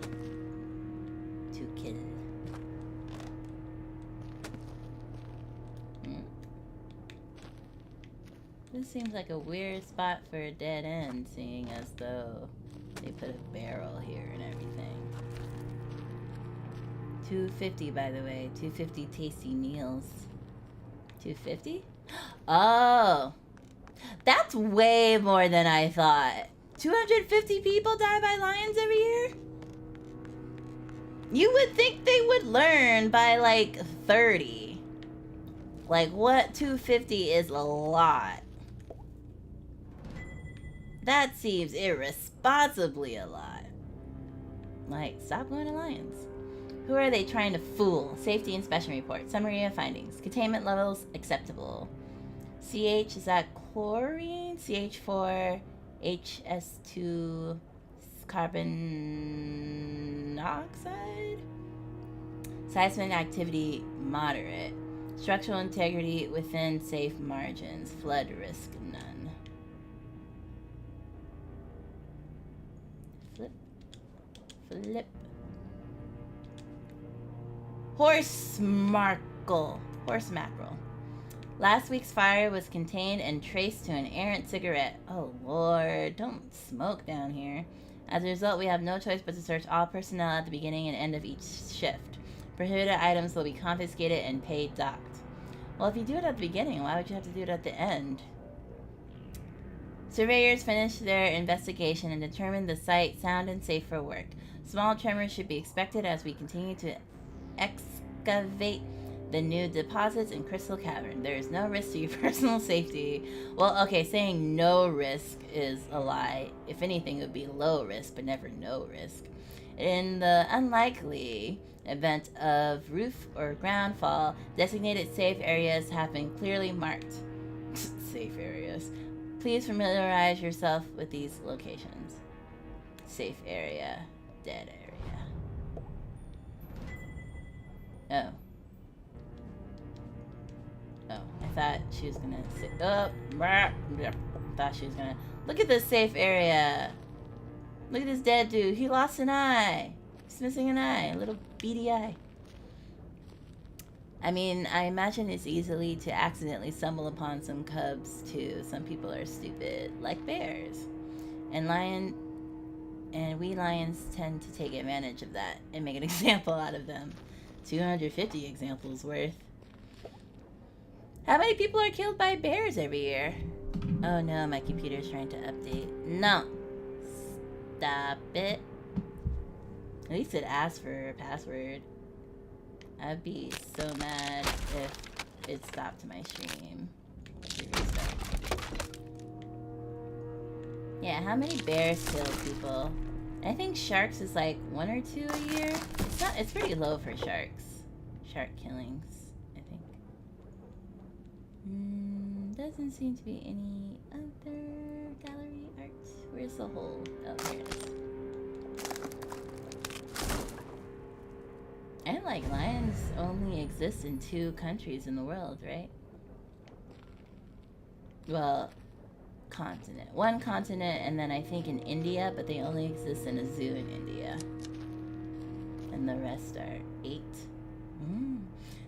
to kill. This seems like a weird spot for a dead end, seeing as though they put a barrel here and everything. $2.50, by the way. $2.50 tasty meals. $2.50? Oh! That's way more than I thought. 250 people die by lions every year? You would think they would learn by like 30. Like what? 250 is a lot. That seems irresponsibly a lot. Like, stop going to lions. Who are they trying to fool? Safety inspection report. Summary of findings. Containment levels acceptable. CH, is that chlorine? CH4, HS2, carbon monoxide? Seismic activity moderate. Structural integrity within safe margins. Flood risk none. Flip. Horse mackerel. Last week's fire was contained and traced to an errant cigarette. Oh lord, don't smoke down here. As a result, we have no choice but to search all personnel at the beginning and end of each shift. Prohibited items will be confiscated and paid docked. Well, if you do it at the beginning, why would you have to do it at the end? Surveyors finished their investigation and determined the site sound and safe for work. Small tremors should be expected as we continue to excavate the new deposits in Crystal Cavern. There is no risk to your personal safety. Well, okay, saying no risk is a lie. If anything, it would be low risk, but never no risk. In the unlikely event of roof or ground fall, designated safe areas have been clearly marked. Safe areas. Please familiarize yourself with these locations. Safe area. Dead area. Oh. Oh, I thought she was gonna say, thought she was gonna, look at this safe area. Look at this dead dude. He lost an eye. He's missing an eye. A little beady eye. I mean, I imagine it's easily to accidentally stumble upon some cubs too. Some people are stupid, like bears. And we lions tend to take advantage of that and make an example out of them. 250 examples worth. How many people are killed by bears every year? Oh no, my computer's trying to update. No. Stop it. At least it asks for a password. I'd be so mad if it stopped my stream. Yeah, how many bears kill people? I think sharks is like 1 or 2 a year. It's pretty low for sharks. Shark killings, I think. Doesn't seem to be any other gallery art. Where's the hole? Oh, here it is. like lions only exist in 2 countries in the world, right? Well, continent. 1 continent, and then I think in India, but they only exist in a zoo in India. And the rest are 8.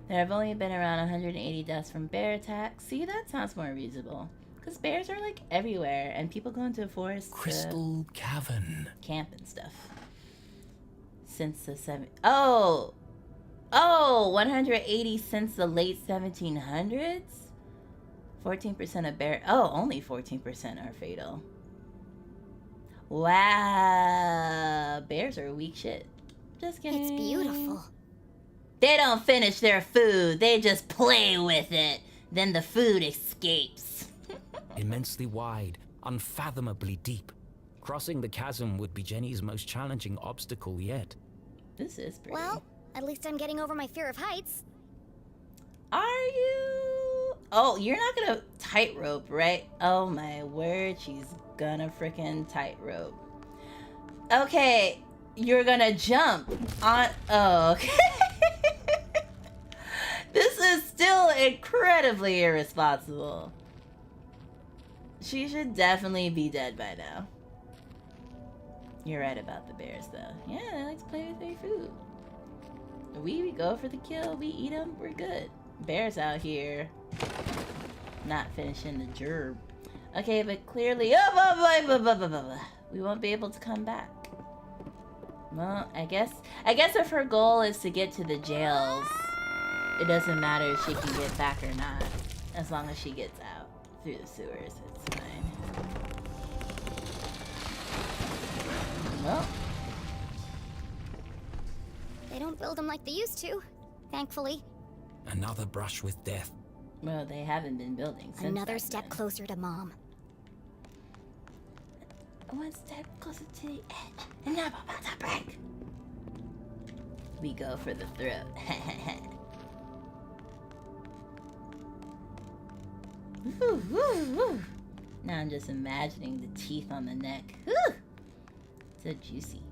There have only been around 180 deaths from bear attacks. See, that sounds more reasonable. Because bears are like everywhere, and people go into a forest Crystal Cavern. camp and stuff. Since the 180 since the late 1700s? 14% of bear... Oh, only 14% are fatal. Wow. Bears are weak shit. Just kidding. It's beautiful. They don't finish their food. They just play with it. Then the food escapes. Immensely wide, unfathomably deep. Crossing the chasm would be Jenny's most challenging obstacle yet. This is pretty. Well, at least I'm getting over my fear of heights. Are you? Oh, you're not gonna tightrope, right? Oh my word, she's gonna frickin' tightrope. Okay, you're gonna jump on. Oh, okay. This is still incredibly irresponsible. She should definitely be dead by now. You're right about the bears, though. Yeah, they like to play with their food. We go for the kill, we eat them, we're good. Bears out here not finishing the gerb. Okay, but clearly... we won't be able to come back. Well, I guess if her goal is to get to the jails, it doesn't matter if she can get back or not. As long as she gets out through the sewers, it's fine. Well, They don't build them like they used to, thankfully. Another brush with death. well, they haven't been building since Another back step then. closer to Mom. One step closer to the edge, and I'm about to break. We go for the throat. Woo, woo, woo. Now I'm just imagining the teeth on the neck. Woo! So juicy.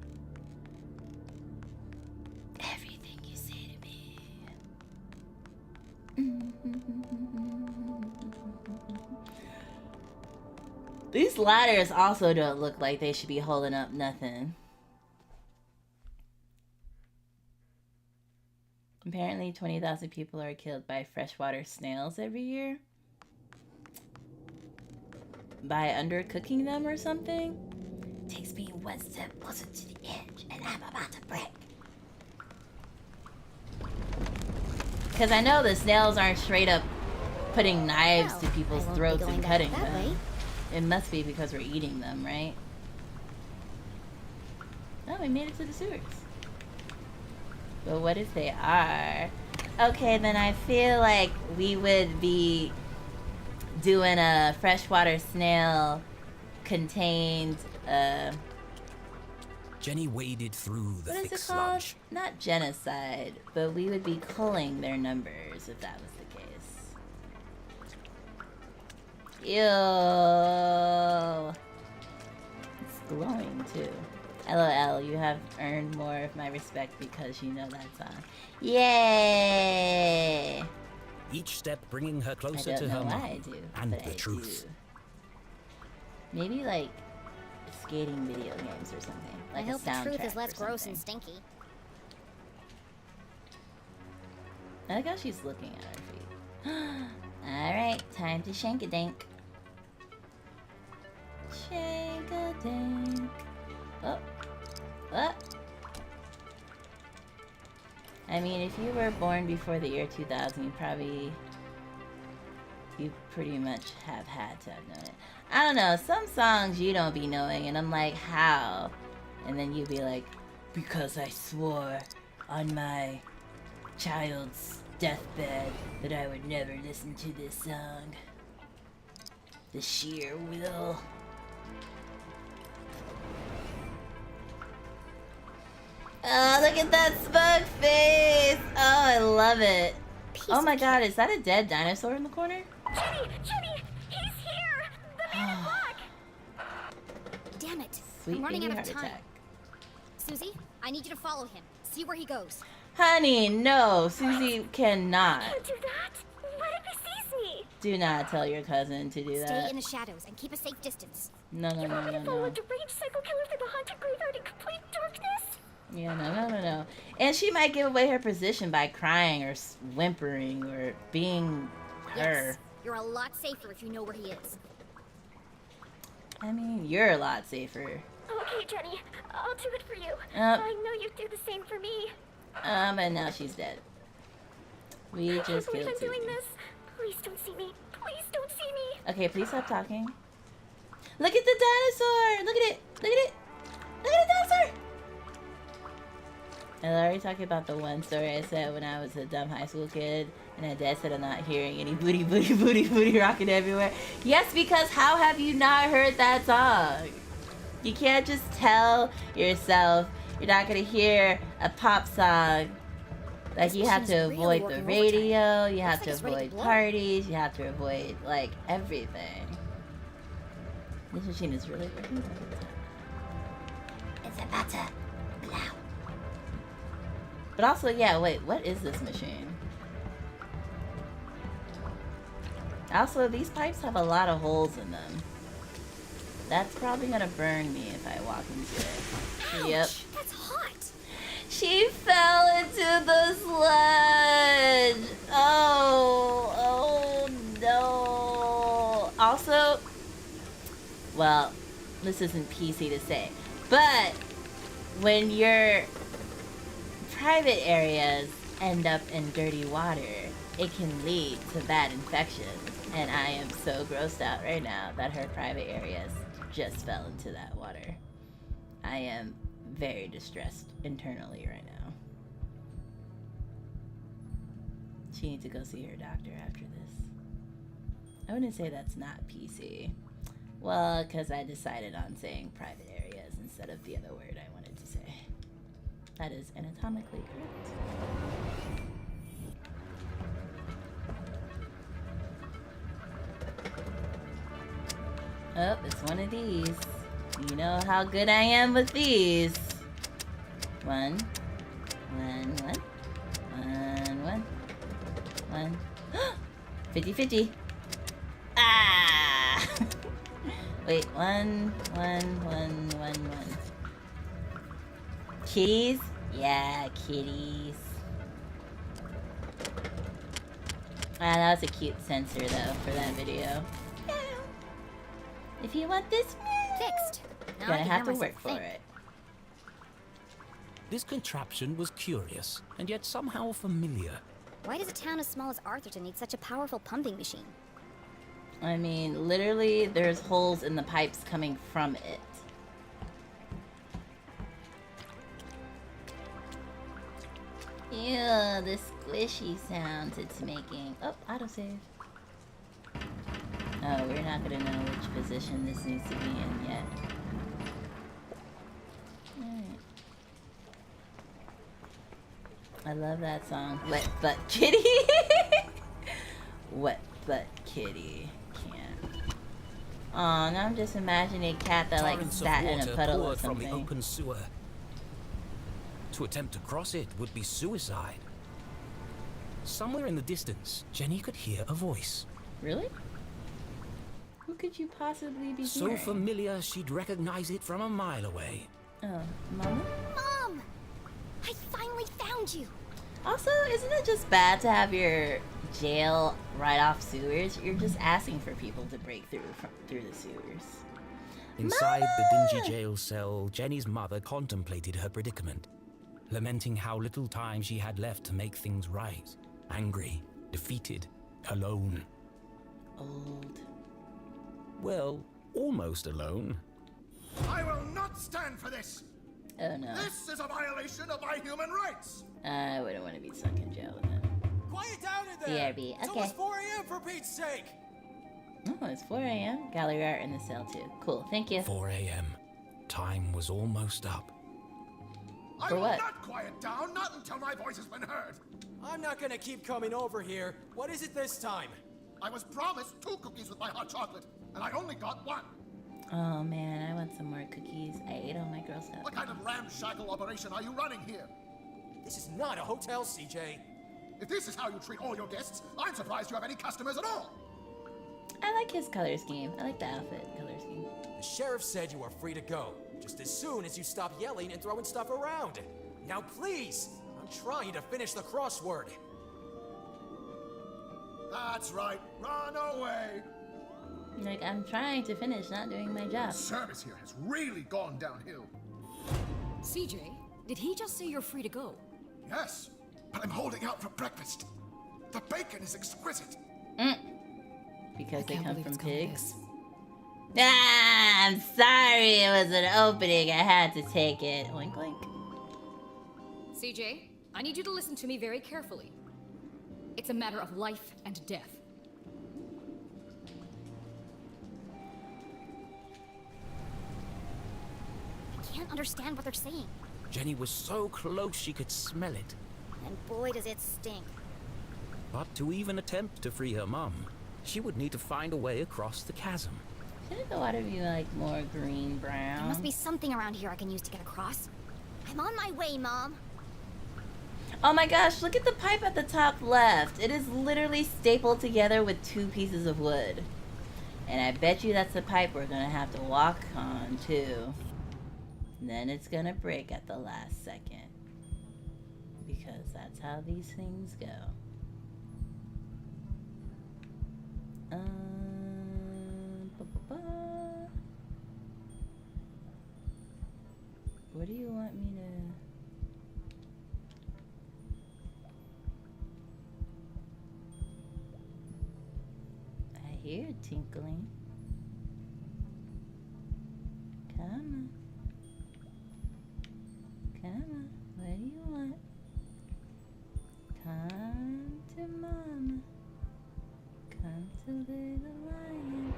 Everything you say to me. These ladders also don't look like they should be holding up nothing. Apparently 20,000 people are killed by freshwater snails every year. By undercooking them or something? Takes me one step closer to the edge and I'm about to break. Because I know the snails aren't straight up putting knives to people's throats and cutting them. Way. It must be because we're eating them, right? Oh, we made it to the sewers. But what if they are? Okay, then I feel like we would be doing a freshwater snail contained, Jenny waded through the what thick is it called? sludge. Not genocide, but we would be culling their numbers if that was the case. Ew. It's glowing too. LOL, you have earned more of my respect because you know that song. Yay! Each step bringing her I closer don't to know her why mom I do, and but the I truth. do. Maybe like skating video games or something. Like I hope a the truth soundtrack is less or gross something. and stinky. I like how she's looking at her feet. Alright, time to shank-a-dink. Shank-a-dink. Oh. Oh. I mean, if you were born before the year 2000, you pretty much have had to have known it. I don't know, some songs you don't be knowing, and I'm like, how? And then you'd be like, because I swore on my child's deathbed that I would never listen to this song. The sheer will. Oh, look at that smug face! Oh, I love it. Oh my god, is that a dead dinosaur in the corner? Jenny! Jenny! He's here! The man block! Damn it. Sweet I'm running baby out of heart time. attack. Susie, I need you to follow him. See where he goes. Honey, no. Susie cannot. Can't do that. What if he sees me? Do not tell your cousin to do Stay that. in the shadows and keep a safe distance. No, no, You no, want me no, to follow a no. deranged psycho killer through the haunted graveyard in complete darkness? Yeah, no, no, no, no. And she might give away her position by crying or whimpering or being her. Yes, you're a lot safer if you know where he is. I mean, you're a lot safer. Okay, Jenny. I'll do it for you. Yep. I know you'd do the same for me. But now she's dead. We I can't just believe killed I'm doing Susie. this. Please don't see me. Please don't see me. Okay, please stop talking. Look at the dinosaur! Look at it! Look at it! Look at the dinosaur! I was already talking about the one story I said when I was a dumb high school kid, and my dad said I'm not hearing any booty, booty, booty, booty rocking everywhere. Yes, because how have you not heard that song? You can't just tell yourself you're not gonna hear a pop song. Like, you have to This machine's really avoid the working radio, you Looks have like to it's ready to avoid blow. parties, you have to avoid, like, everything. This machine is really working. It's about to blow. But also, yeah, wait, what is this machine? Also, these pipes have a lot of holes in them. That's probably gonna burn me if I walk into it. Ouch, Yep. that's hot. She fell into the sludge. Oh no. Also, well, this isn't PC to say, but when your private areas end up in dirty water, it can lead to bad infections. And I am so grossed out right now that her private areas just fell into that water. I am very distressed internally right now. She needs to go see her doctor after this. I wouldn't say that's not PC. Well, because I decided on saying private areas instead of the other word I wanted to say. That is anatomically correct. Oh, it's one of these. You know how good I am with these. One. 50-50. Ah! Wait, one. Kitties? Yeah, kitties. Ah, that was a cute sensor though for that video. If you want this, Fixed. Now you're I gonna can have hear to work myself for think. it. This contraption was curious, and yet somehow familiar. Why does a town as small as Arthurton need such a powerful pumping machine? I mean, literally, there's holes in the pipes coming from it. Ew, the squishy sounds it's making. Oh, autosave. Oh, we're not gonna know which position this needs to be in yet. Alright. I love that song. Wet Butt Kitty! Wet Butt Kitty. Can't. Aw, now I'm just imagining a cat that like Torrents of sat in a water puddle or poured from the something. open sewer. To attempt to cross it would be suicide. Somewhere in the distance, Jenny could hear a voice. Really? Who could you possibly be So hearing? familiar she'd recognize it from a mile away. Oh, Mama? Mom! I finally found you! Also, isn't it just bad to have your jail right off sewers? You're just asking for people to break through the sewers. Inside the Mama! dingy jail cell, Jenny's mother contemplated her predicament, lamenting how little time she had left to make things right. Angry, defeated, alone. Old. Well, almost alone. I will not stand for this! Oh no. This is a violation of my human rights! I wouldn't want to be stuck in jail with that. Quiet down in there! BRB, It's okay. almost 4 a.m. for Pete's sake! Oh, it's 4 a.m. Gallery art in the cell too. Cool, thank you. 4 a.m. Time was almost up. I For will what? not quiet down, not until my voice has been heard! I'm not gonna keep coming over here. What is it this time? I was promised 2 cookies with my hot chocolate, and I only got 1. Oh man, I want some more cookies. I ate all my Girl Scout What kind of cookies. ramshackle operation are you running here? This is not a hotel, CJ. If this is how you treat all your guests, I'm surprised you have any customers at all. I like his color scheme. I like the outfit color scheme. The sheriff said you are free to go, just as soon as you stop yelling and throwing stuff around. Now please, I'm trying to finish the crossword. That's right. Run away. Like, I'm trying to finish, not doing my job. Service here has really gone downhill. CJ, did he just say you're free to go? Yes, but I'm holding out for breakfast. The bacon is exquisite. Because they Can't come believe from it's come to pigs. this. Ah, I'm sorry it was an opening. I had to take it. Oink oink. CJ, I need you to listen to me very carefully. It's a matter of life and death. I can't understand what they're saying. Jenny was so close she could smell it. And boy, does it stink. But to even attempt to free her mum, she would need to find a way across the chasm. Shouldn't the water be like more green brown? There must be something around here I can use to get across. I'm on my way, Mom. Oh my gosh, look at the pipe at the top left. It is literally stapled together with 2 pieces of wood. And I bet you that's the pipe we're gonna have to walk on too. And then it's gonna break at the last second. Because that's how these things go. What do you want me to... I hear it tinkling. Come on. Come on. What do you want? Come to Mama. Come to little lion.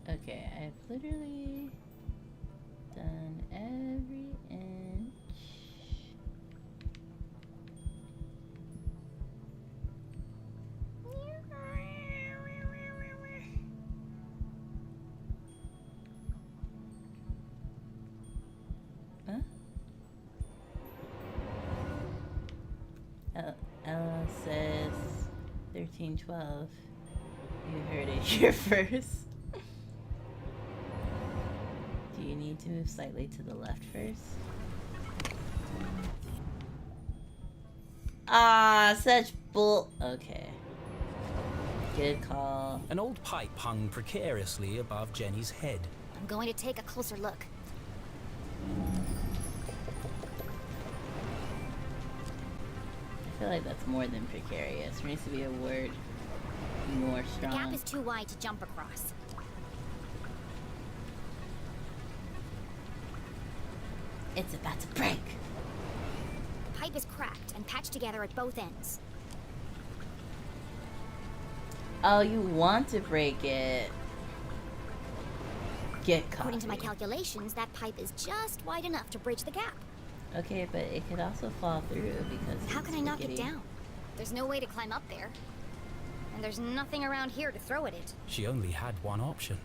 Okay, I've literally done every inch. Huh? Ella says 1312. You heard it here first. Do you need to move slightly to the left first? Ah, such bull. Okay. Good call. An old pipe hung precariously above Jenny's head. I'm going to take a closer look. I feel like that's more than precarious. There needs to be a word more The strong. gap is too wide to jump across. It's about to break. The pipe is cracked and patched together at both ends. Oh, you want to break it. Get caught. According to my calculations, that pipe is just wide enough to bridge the gap. Okay, but it could also fall through because How it's can I knock it rickety. down? There's no way to climb up there. And there's nothing around here to throw at it. She only had one option.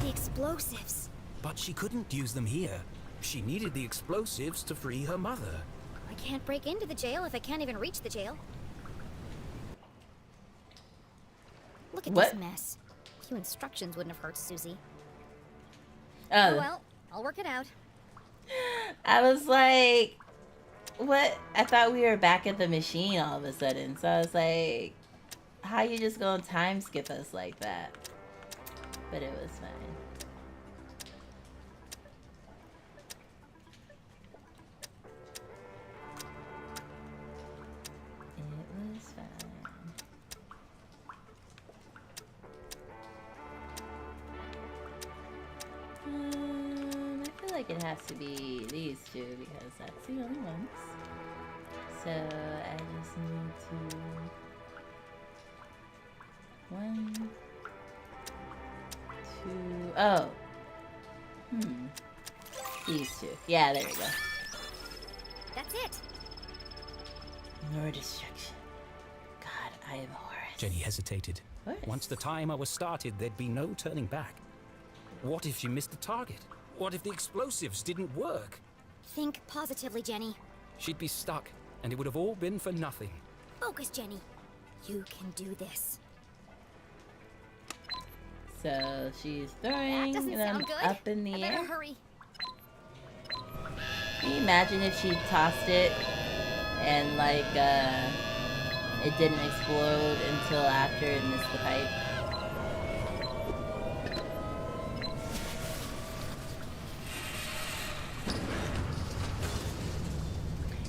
The explosives. But she couldn't use them here. She needed the explosives to free her mother. I can't break into the jail if I can't even reach the jail. Look at What? this mess. A few instructions wouldn't have hurt Susie. Oh, Well, I'll work it out. I was like, what? I thought we were back at the machine all of a sudden. So I was like, how you just gonna time skip us like that? But it was fine. It was fine. I feel like it has to be these two because that's the only ones. So I just need to 1, 2. Oh. These two. Yeah, there we go. That's it. More destruction. God, I of Horus. Jenny hesitated. Horus. Once the timer was started, there'd be no turning back. What if she missed the target? What if the explosives didn't work? Think positively, Jenny. She'd be stuck, and it would have all been for nothing. Focus, Jenny. You can do this. So she's That throwing doesn't them sound good. up in the I better air. hurry. Can you imagine if she tossed it and like it didn't explode until after it missed the pipe?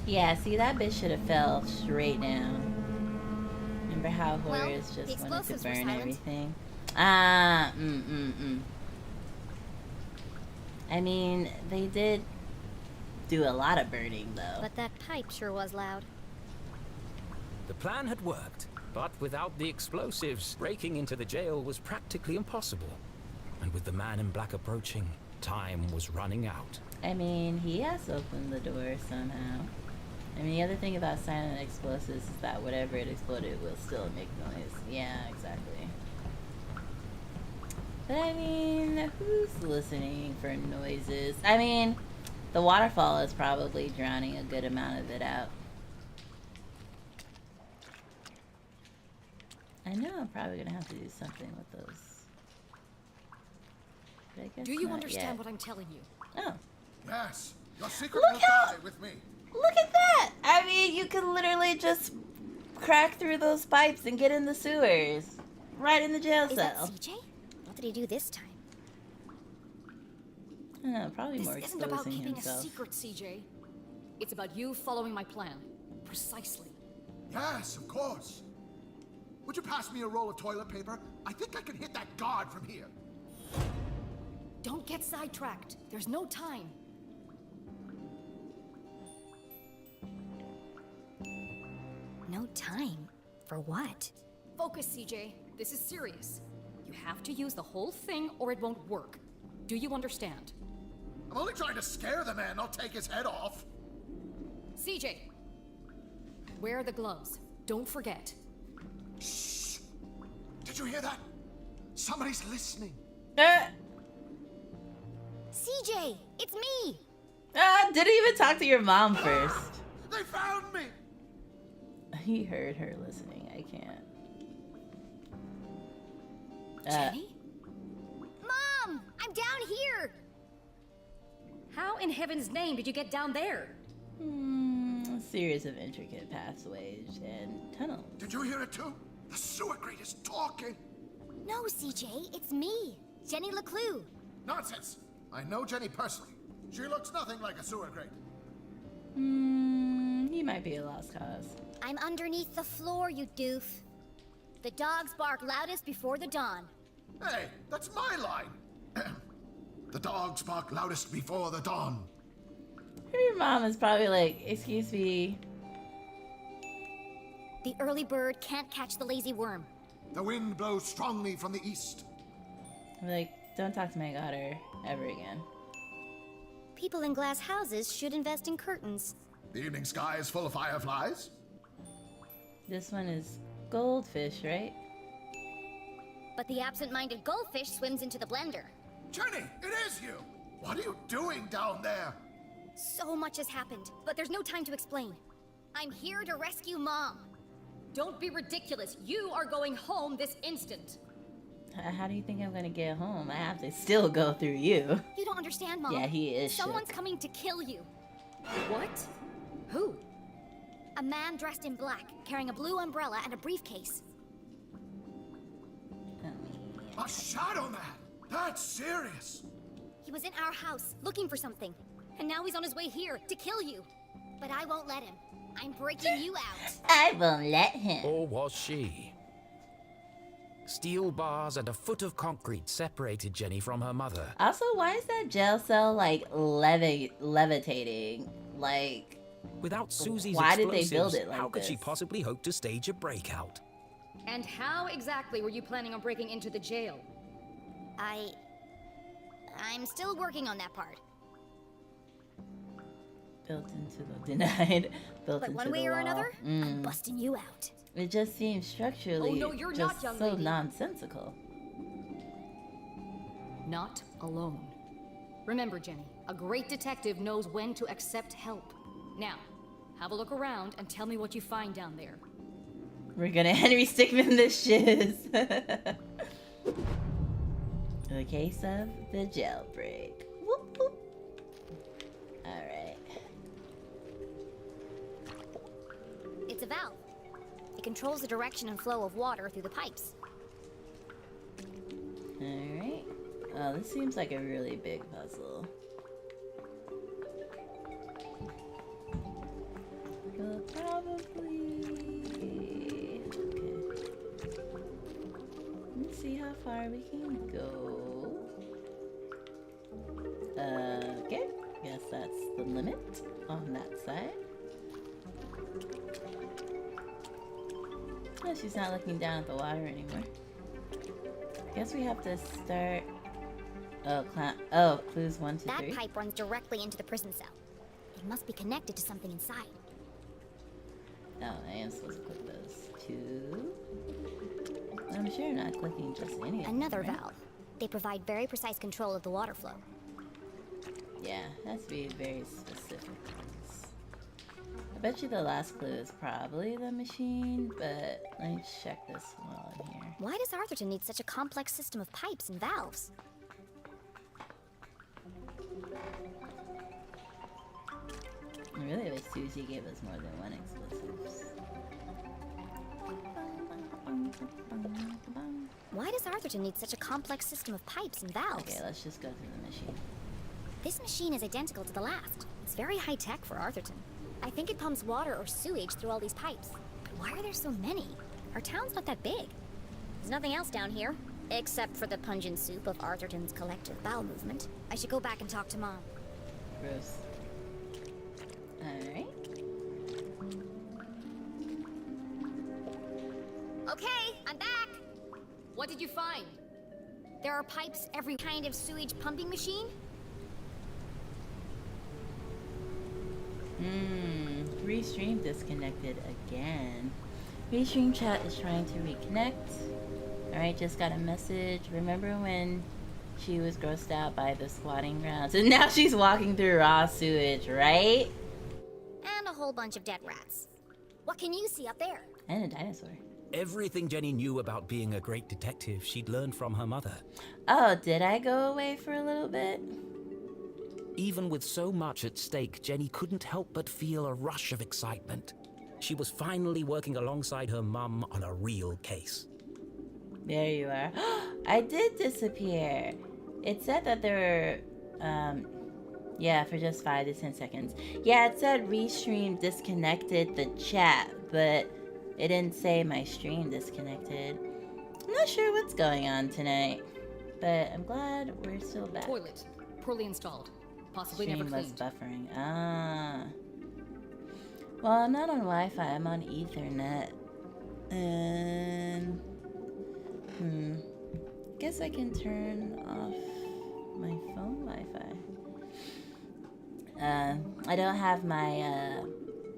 Yeah, see, that bitch should have fell straight down. Remember how Well, Horus the just wanted to explosives were burn silent. everything? I mean, they did do a lot of burning, though. But that pipe sure was loud. The plan had worked, but without the explosives, breaking into the jail was practically impossible. And with the man in black approaching, time was running out. I mean, he has opened the door somehow. I mean, the other thing about silent explosives is that whatever it exploded will still make noise. Yeah, exactly. But I mean, who's listening for noises? I mean, the waterfall is probably drowning a good amount of it out. I know I'm probably gonna have to do something with those. But I guess Do you not understand yet. what I'm telling you? Oh. Yes, your secret Look will how- die with me. Look at that! I mean, you could literally just crack through those pipes and get in the sewers. Right in the jail Is that cell. CJ? What did he do this time? I don't know, probably This more isn't about exposing keeping himself. a secret, CJ. It's about you following my plan. Precisely. Yes, of course. Would you pass me a roll of toilet paper? I think I can hit that guard from here. Don't get sidetracked. There's no time. No time? For what? Focus, CJ. This is serious. You have to use the whole thing or it won't work. Do you understand? I'm only trying to scare the man, not take his head off. CJ! Wear the gloves. Don't forget. Shh. Did you hear that? Somebody's listening. CJ! It's me! Didn't even talk to your mom first. They found me! He heard her listening. I can't. Jenny? Mom! I'm down here! How in heaven's name did you get down there? A series of intricate pathways and tunnels. Did you hear it too? The sewer grate is talking. No, CJ, it's me, Jenny LeClue. Nonsense. I know Jenny personally. She looks nothing like a sewer grate. He might be a lost cause. I'm underneath the floor, you doof. The dogs bark loudest before the dawn. Hey, that's my line. The dogs bark loudest before the dawn. Your mom is probably like, excuse me. The early bird can't catch the lazy worm. The wind blows strongly from the east. I'm like, don't talk to my daughter ever again. People in glass houses should invest in curtains. The evening sky is full of fireflies. This one is goldfish, right? But the absent-minded goldfish swims into the blender. Jenny, it is you! What are you doing down there? So much has happened, but there's no time to explain. I'm here to rescue Mom. Don't be ridiculous. You are going home this instant. How do you think I'm gonna get home? I have to still go through you. You don't understand, Mom. Yeah, he is Someone's shook. coming to kill you. What? Who? A man dressed in black, carrying a blue umbrella and a briefcase. A shadow man? That's serious. He was in our house, looking for something. And now he's on his way here, to kill you. But I won't let him. I'm breaking you out. I won't let him. Or was she? Steel bars and a foot of concrete separated Jenny from her mother. Also, why is that jail cell like levitating? Like, Without Susie's why did explosives, they build it like how could she this? possibly hope to stage a breakout? And how exactly were you planning on breaking into the jail? I'm still working on that part. built into the denied. Built But into one way the or wall. another, I'm busting you out. It just seems structurally Oh, no, you're just not, young so lady. nonsensical. Not alone. Remember, Jenny, a great detective knows when to accept help. Now, have a look around and tell me what you find down there. We're gonna Henry Stickmin this shiz. The case of the jailbreak. Whoop, whoop. Alright. It's a valve. It controls the direction and flow of water through the pipes. Alright. Oh, this seems like a really big puzzle. We'll probably... Okay. Let's see how far we can go. Okay. Guess that's the limit on that side. Oh, she's not looking down at the water anymore. Guess we have to start... Oh, clues 1 to 3. That pipe runs directly into the prison cell. It must be connected to something inside. Oh, I am supposed to click those 2. I'm sure not clicking just any of them, Another right? valve. They provide very precise control of the water flow. Yeah, it has to be very specific ones. I bet you the last clue is probably the machine, but let me check this while I'm here. Why does Arthurton need such a complex system of pipes and valves? I really wish Susie gave us more than one explosives. Why does Arthurton need such a complex system of pipes and valves? Okay, let's just go through the machine. This machine is identical to the last. It's very high-tech for Arthurton. I think it pumps water or sewage through all these pipes. But why are there so many? Our town's not that big. There's nothing else down here, except for the pungent soup of Arthurton's collective bowel movement. I should go back and talk to Mom. Gross. Alright. Okay, I'm back! What did you find? There are pipes, every kind of sewage pumping machine. Restream disconnected again. Restream chat is trying to reconnect. Alright, just got a message. Remember when she was grossed out by the squatting grounds? And now she's walking through raw sewage, right? And a whole bunch of dead rats. What can you see up there? And a dinosaur. Everything Jenny knew about being a great detective she'd learned from her mother. Oh, did I go away for a little bit? Even with so much at stake, Jenny couldn't help but feel a rush of excitement. She was finally working alongside her mum on a real case. There you are. I did disappear. It said that there were, yeah, for just 5 to 10 seconds. Yeah, it said restream disconnected the chat, but it didn't say my stream disconnected. I'm not sure what's going on tonight, but I'm glad we're still back. Toilet. Poorly installed. Possibly Stream never was cleaned. buffering. Ah. Well, I'm not on Wi-Fi. I'm on Ethernet. And... Guess I can turn off my phone Wi-Fi. I don't have my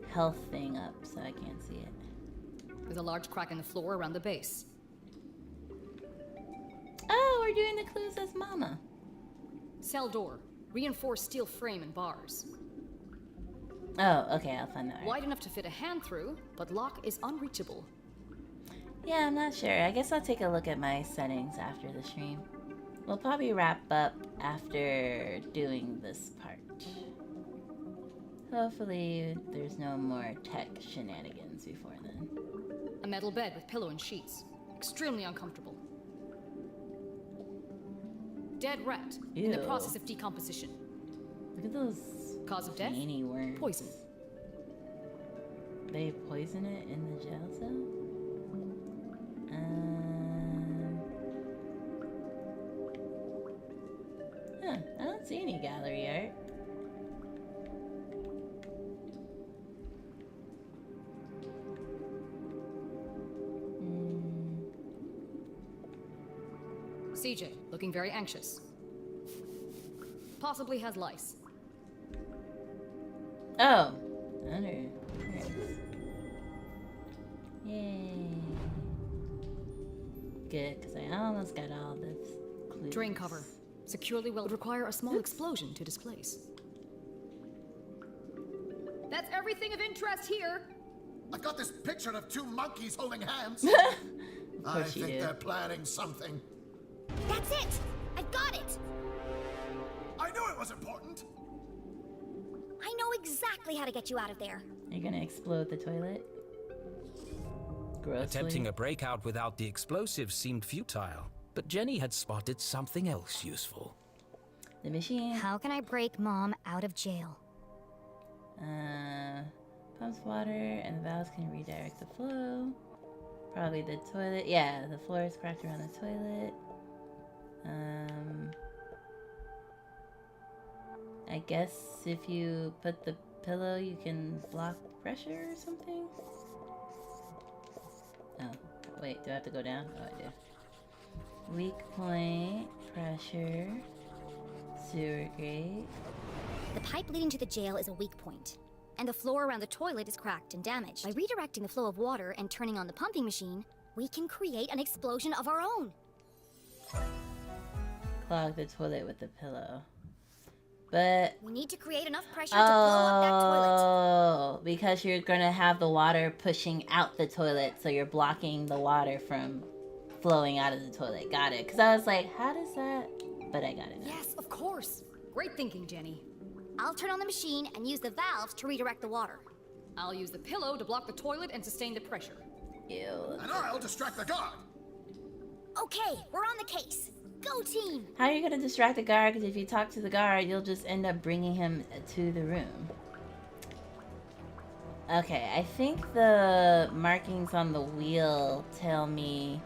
health thing up, so I can't see it. With a large crack in the floor around the base. Oh, we're doing the clues as Mama. Cell door. Reinforced steel frame and bars. Oh, okay, I'll find that. Right. Wide enough to fit a hand through, but lock is unreachable. Yeah, I'm not sure. I guess I'll take a look at my settings after the stream. We'll probably wrap up after doing this part. Hopefully, there's no more tech shenanigans before then. A metal bed with pillow and sheets. Extremely uncomfortable. Dead rat. In the Ew. process of decomposition. Look at those Cause of death? tiny worms. Poison. They poison it in the jail cell? Huh, I don't see any gallery art. CJ, looking very anxious. Possibly has lice. Oh, under. Yay. Good, because I almost got all this clues. Drain cover. Securely will require a small explosion to displace. That's everything of interest here. I've got this picture of two monkeys holding hands. I course you think do. they're planning something. That's it! I've got it! I knew it was important. I know exactly how to get you out of there. You're gonna explode the toilet? Grossly. Attempting a breakout without the explosives seemed futile, but Jenny had spotted something else useful. The machine. How can I break Mom out of jail? Pumps water and the valves can redirect the flow. Probably the toilet. Yeah, the floor is cracked around the toilet. I guess if you put the pillow, you can block pressure or something? Oh, wait, do I have to go down? Oh, I do. Weak point, pressure, sewer grate. The pipe leading to the jail is a weak point, and the floor around the toilet is cracked and damaged. By redirecting the flow of water and turning on the pumping machine, we can create an explosion of our own. Clog the toilet with the pillow. But we need to create enough pressure to blow up that toilet. oh, because you're gonna have the water pushing out the toilet, so you're blocking the water from flowing out of the toilet. Got it? Because I was like, how does that? But I got it now. Yes, of course. Great thinking, Jenny. I'll turn on the machine and use the valves to redirect the water. I'll use the pillow to block the toilet and sustain the pressure. Ew. And I'll distract the guard. Okay, we're on the case. Go team! How are you gonna distract the guard? Because if you talk to the guard, you'll just end up bringing him to the room. Okay, I think the markings on the wheel tell me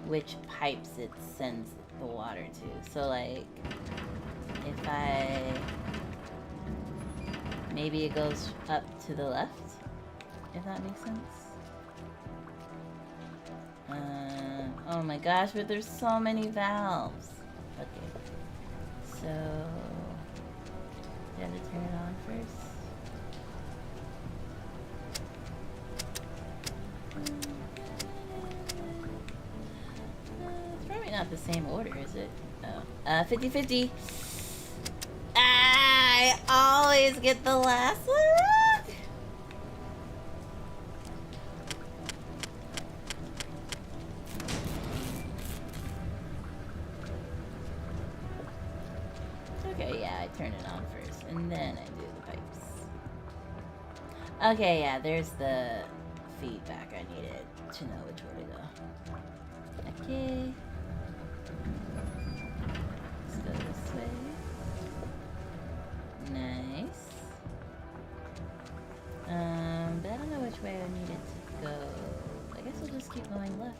which pipes it sends the water to. So, like, if I... maybe it goes up to the left, if that makes sense. Oh my gosh, but there's so many valves. Okay, so you have to turn it on first. It's probably not the same order, is it? Oh, 50-50. I always get the last one wrong. Okay, yeah, I turn it on first, and then I do the pipes. Okay, yeah, there's the feedback I needed to know which way to go. Okay. Let's go this way. Nice. But I don't know which way I need it to go. I guess we'll just keep going left.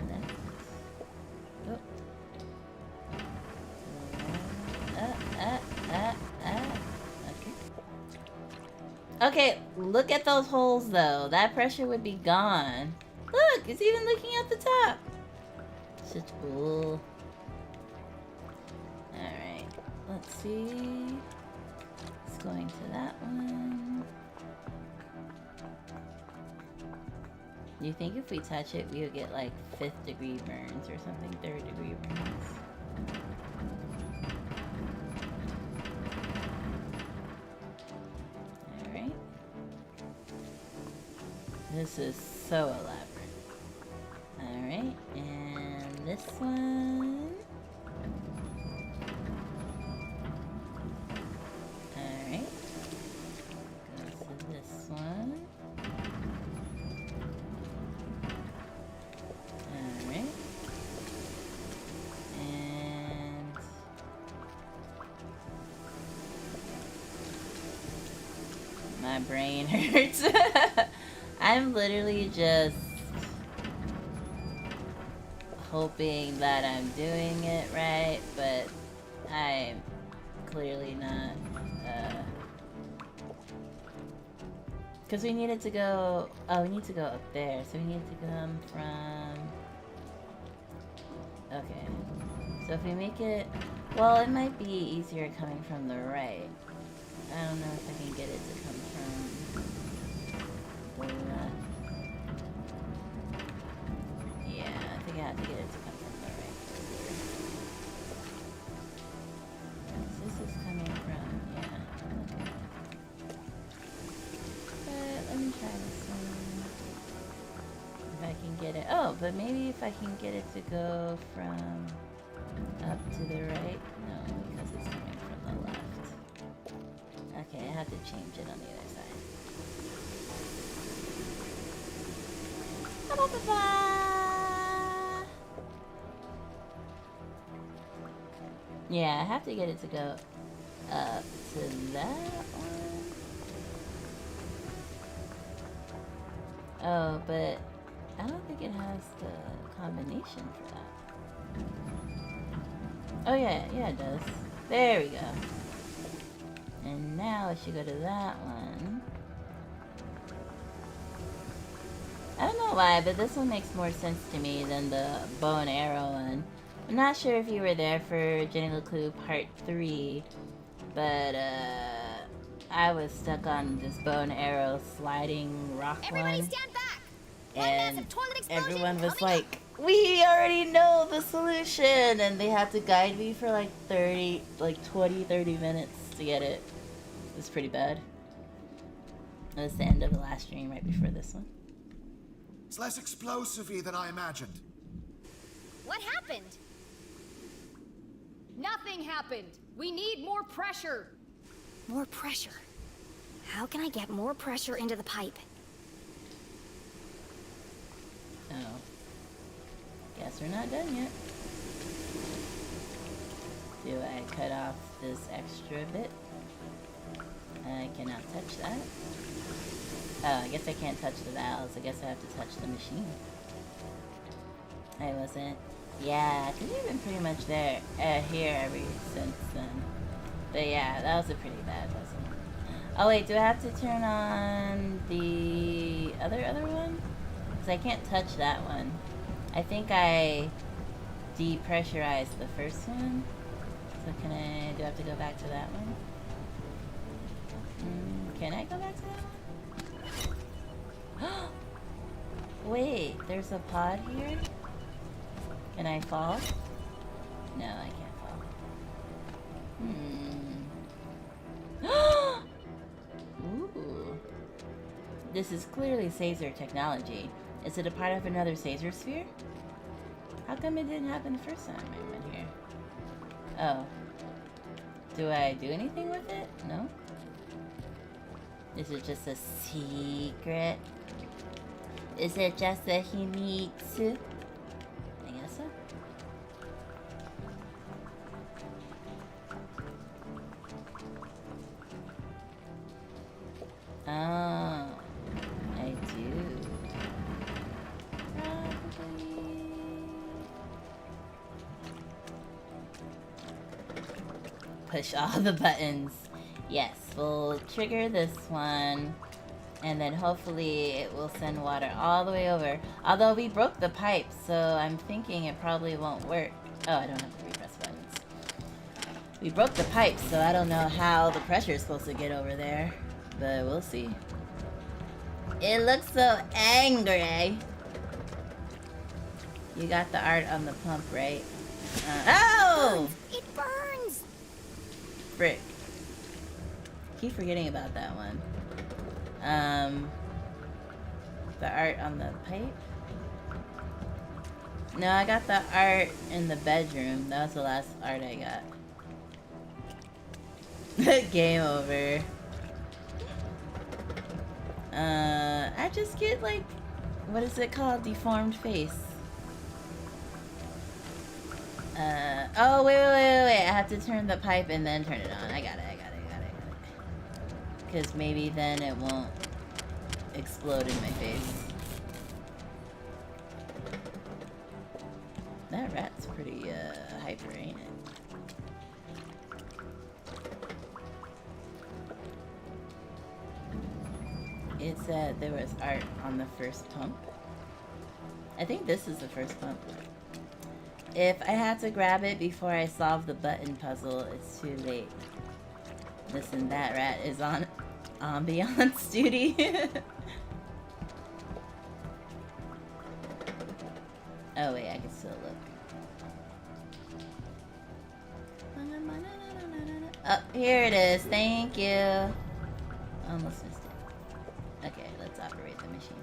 Left. Oh. Okay. Okay, look at those holes though. That pressure would be gone. Look, it's even looking at the top. Such cool. Alright, let's see. It's going to that one. You think if we touch it, we would get like 5th degree burns or something? 3rd degree burns. Alright. This is so elaborate. Alright, and this one. Alright. Goes to this one. Alright. And my brain hurts. I'm literally just hoping that I'm doing it right, but I'm clearly not. Because we needed to go. Oh, we need to go up there, so we need to come from. Okay. So if we make it. Well, it might be easier coming from the right. I don't know if I can get it to come from Yeah, I think I have to get it to come from the right. This is coming from, yeah. Okay. But let me try this one. If I can get it. Oh, but maybe if I can get it to go from up to the right. No, because it's coming from the left. Okay, I have to change it on the other side. Yeah, I have to get it to go up to that one. Oh, but I don't think it has the combination for that. Oh yeah, yeah it does. There we go. And now it should go to that one. I don't know why, but this one makes more sense to me than the bow and arrow one. I'm not sure if you were there for Jenny LeClue Part 3, but I was stuck on this bow and arrow sliding rock Everybody one. stand back! And everyone was like, we already know the solution! And they had to guide me for like 30 minutes to get it. It was pretty bad. That was the end of the last stream right before this one. It's less explosive-y than I imagined. What happened? Nothing happened. We need more pressure. More pressure. How can I get more pressure into the pipe? Oh. Guess we're not done yet. Do I cut off this extra bit? I cannot touch that. Oh, I guess I can't touch the valves. I guess I have to touch the machine. I wasn't. Yeah, I think we've been pretty much there, here ever since then. But yeah, that was a pretty bad puzzle. Oh wait, do I have to turn on the other one? Because I can't touch that one. I think I depressurized the first one. So do I have to go back to that one? Can I go back to that one? Wait, there's a pod here? Can I fall? No, I can't fall. Ooh. This is clearly Caesar technology. Is it a part of another Caesar sphere? How come it didn't happen the first time I went here? Oh. Do I do anything with it? No? Is it just a secret? Is it just a himitsu? I guess so. Oh, I do. Probably. Push all the buttons. Yes, we'll trigger this one, and then hopefully it will send water all the way over. Although we broke the pipe, so I'm thinking it probably won't work. Oh, I don't have to repress buttons. We broke the pipe, so I don't know how the pressure is supposed to get over there, but we'll see. It looks so angry. You got the art on the pump, right? Oh! It burns! Frick. Keep forgetting about that one. The art on the pipe? No, I got the art in the bedroom. That was the last art I got. Game over. I just get like, what is it called? Deformed face. Oh, wait. I have to turn the pipe and then turn it on. I got it. Because maybe then it won't explode in my face. That rat's pretty, hyper, ain't it? It said there was art on the first pump. I think this is the first pump. If I had to grab it before I solve the button puzzle, it's too late. Listen, that rat is on ambiance duty. Oh wait, I can still look. Oh, here it is. Thank you. Almost missed it. Okay, let's operate the machine.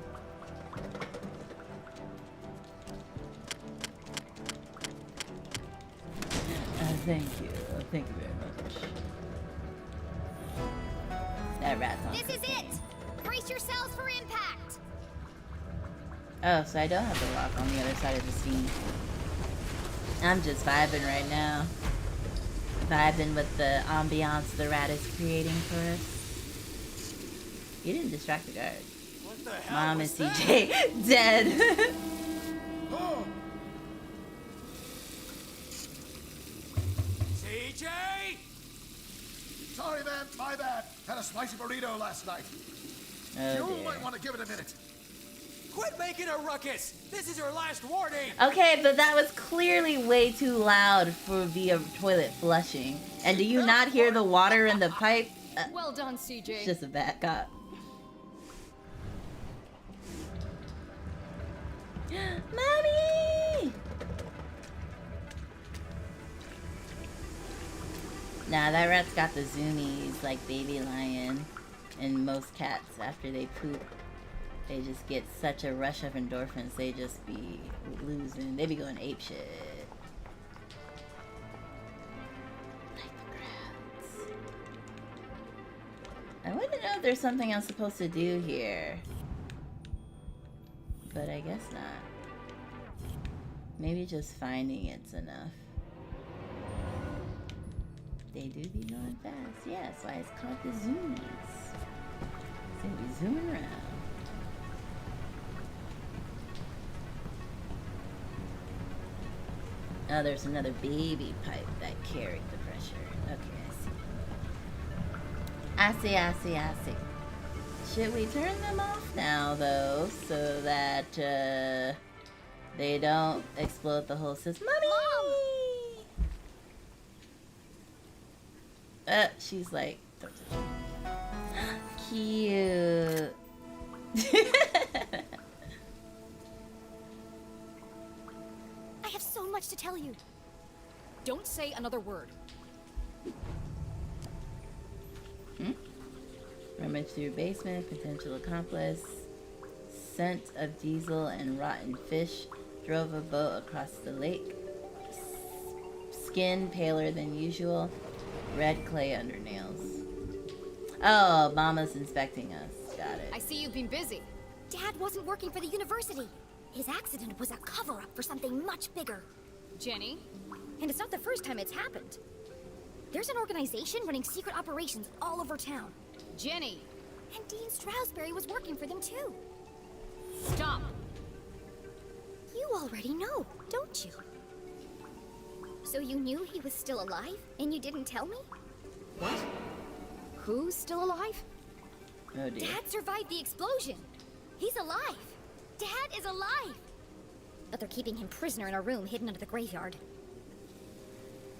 Thank you. Thank you very much. That rat's on. This is it! Brace yourselves for impact! Oh, so I don't have to walk on the other side of the scene. I'm just vibing right now. Vibing with the ambiance the rat is creating for us. You didn't distract the guard. What the hell Mom and was that? CJ dead. Oh, CJ! sorry, man. My bad. Had a spicy burrito last night. Oh You dear. might want to give it a minute. Quit making a ruckus! This is your last warning! Okay, but that was clearly way too loud for via toilet flushing. And do you not hear the water in the pipe? Well done, CJ. It's just a bad cop. Mommy! Nah, that rat's got the zoomies like Baby Lion. And most cats, after they poop, they just get such a rush of endorphins, they just be losing. They be going apeshit. Like the crowds. I want to know if there's something I'm supposed to do here. But I guess not. Maybe just finding it's enough. They do be going fast. Yeah, that's why it's called the zoomies. They be zooming around. Oh, there's another baby pipe that carried the pressure. Okay, I see. Should we turn them off now, though, so that they don't explode the whole system? Mommy! She's like, don't touch me. Cute. I have so much to tell you. Don't say another word. Rummage through basement, potential accomplice. Scent of diesel and rotten fish. Drove a boat across the lake. Skin paler than usual. Red clay under nails. Oh, Mama's inspecting us. Got it. I see you've been busy. Dad wasn't working for the university. His accident was a cover-up for something much bigger. Jenny? And it's not the first time it's happened. There's an organization running secret operations all over town. Jenny! And Dean Stroudsbury was working for them too. Stop! You already know, don't you? So you knew he was still alive, and you didn't tell me? What? Who's still alive? Oh dear. Dad survived the explosion. He's alive. Dad is alive. But they're keeping him prisoner in a room hidden under the graveyard.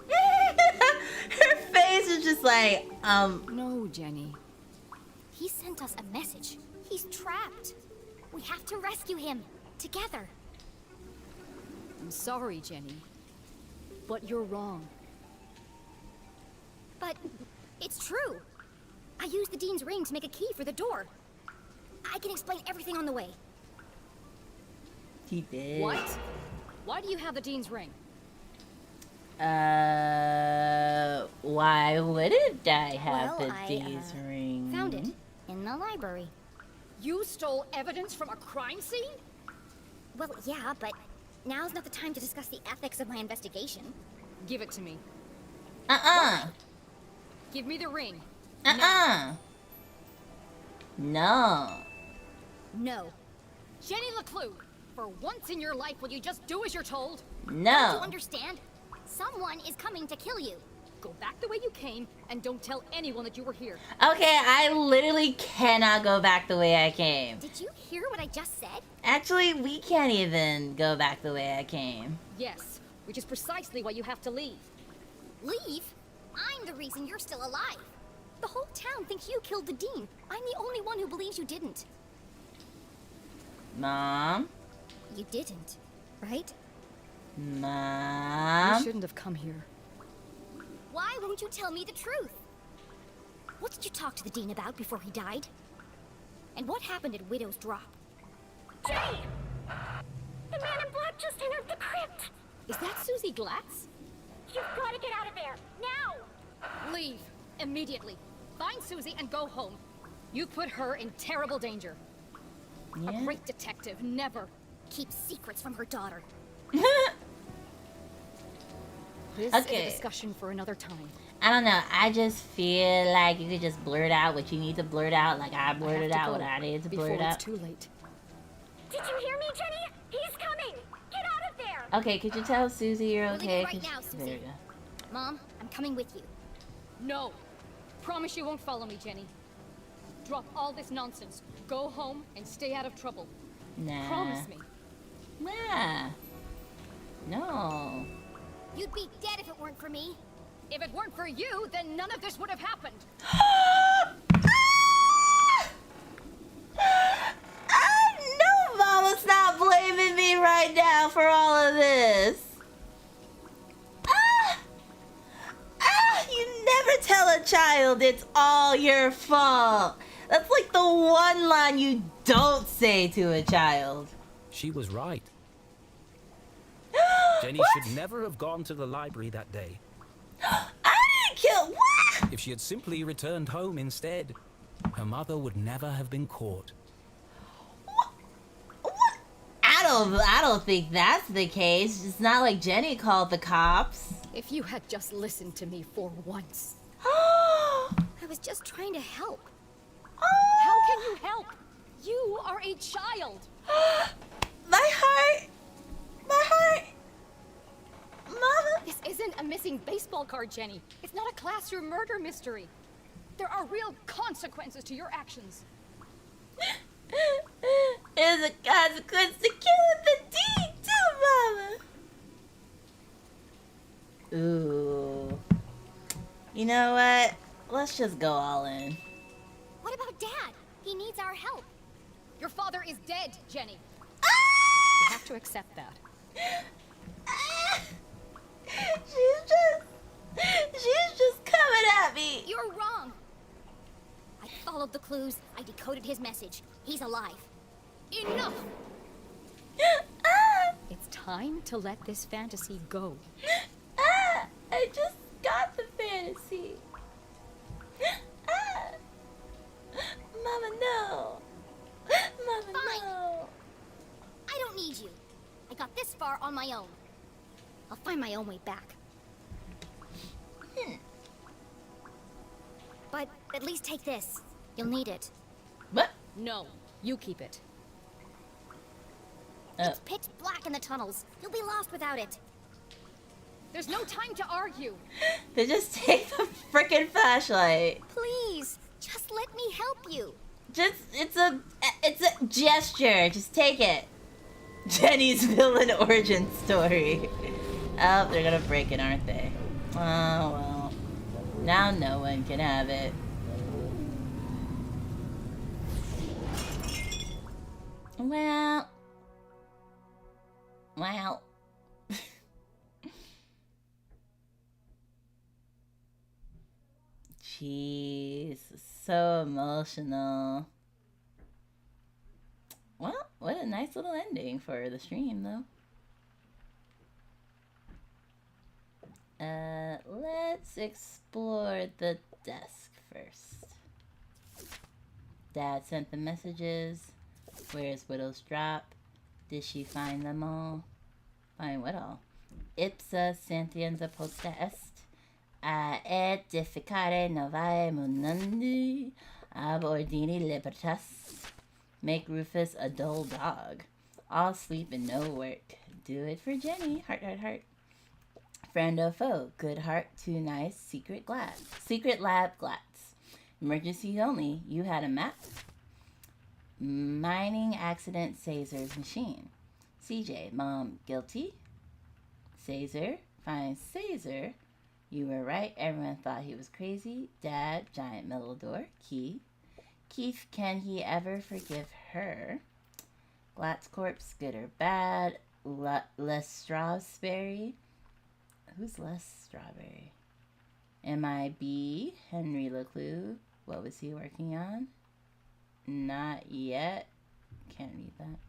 Her face is just like, No, Jenny. He sent us a message. He's trapped. We have to rescue him. Together. I'm sorry, Jenny. But you're wrong. But it's true. I used the Dean's ring to make a key for the door. I can explain everything on the way. he did. What? Why do you have the Dean's ring? Why wouldn't I have Well, the I, D's ring? Found it in the library. You stole evidence from a crime scene? Well, yeah, but now's not the time to discuss the ethics of my investigation. Give it to me. Give me the ring. No. No. Jenny LeClue, for once in your life, will you just do as you're told? Don't you No. understand? Someone is coming to kill you. Go back the way you came, and don't tell anyone that you were here. Okay, I literally cannot go back the way I came. Did you hear what I just said? Actually, we can't even go back the way I came. Yes, which is precisely why you have to leave. Leave? I'm the reason you're still alive. The whole town thinks you killed the Dean. I'm the only one who believes you didn't. Mom? You didn't, right? Mom? You shouldn't have come here. Why won't you tell me the truth? What did you talk to the Dean about before he died? And what happened at Widow's Drop? Jenny! The man in black just entered the crypt! Is that Susie Glatz? You've got to get out of there, now! Leave. Immediately. Find Susie and go home. You put her in terrible danger. Yeah. A great detective never Keep secrets from her daughter. This Okay. is a discussion for another time. I don't know. I just feel like you could just blurt out what you need to blurt out. Like I blurted out what I needed to blurt before out. it's too late. Did you hear me, Jenny? He's coming! Get out of there! Okay, could you tell Susie you're We'll leave okay? it right 'Cause- now, There you Susie. go. Mom, I'm coming with you. No. Promise you won't follow me, Jenny. Drop all this nonsense. Go home and stay out of trouble. Nah. Promise me. Nah. No. You'd be dead if it weren't for me. If it weren't for you, then none of this would have happened. No, Mama's not blaming me right now for all of this. You never tell a child it's all your fault. That's like the one line you don't say to a child. She was right. Jenny What? should never have gone to the library that day. I didn't kill. What? If she had simply returned home instead, her mother would never have been caught. What? I don't think that's the case. It's not like Jenny called the cops. If you had just listened to me for once. I was just trying to help. How can you help? You are a child. My heart. My heart. Mama. This isn't a missing baseball card, Jenny. It's not a classroom murder mystery. There are real consequences to your actions. There's a consequence to killing the deed, too, Mama. Ooh. You know what? Let's just go all in. What about Dad? He needs our help. Your father is dead, Jenny. Ah! You have to accept that. Ah! She's just coming at me. You're wrong. I followed the clues. I decoded his message. He's alive. Enough! Ah! It's time to let this fantasy go. Ah! I just got the fantasy. Ah! Mama, no. Mama, Fine. no. I don't need you. I got this far on my own. I'll find my own way back. But at least take this. You'll need it. What? No, you keep it. It's pitch black in the tunnels. You'll be lost without it. There's no time to argue. They just take the frickin' flashlight. Please, just let me help you. It's a gesture. Just take it. Jenny's villain origin story. Oh, they're gonna break it, aren't they? Oh, well. Now no one can have it. Well. Jeez, so emotional. Well, what a nice little ending for the stream, though. Let's explore the desk first. Dad sent the messages. Where's Widow's Drop? Did she find them all? Find what all? Ipsa sentienza posta est. Edificare novae mundi ab ordini libertas. Make Rufus a dull dog. All sleep and no work. Do it for Jenny. Heart, heart, heart. Friend or foe. Good heart, too nice. Secret lab glats. Emergencies only. You had a map. Mining accident Caesar's machine. CJ, Mom, guilty. Caesar, finds Caesar. You were right. Everyone thought he was crazy. Dad, giant metal door. Key. Keith, can he ever forgive her? Glat's corpse, good or bad? Les Strawberry. Who's Les Strawberry? MIB, Henry LeClue. What was he working on? Not yet. Can't read that.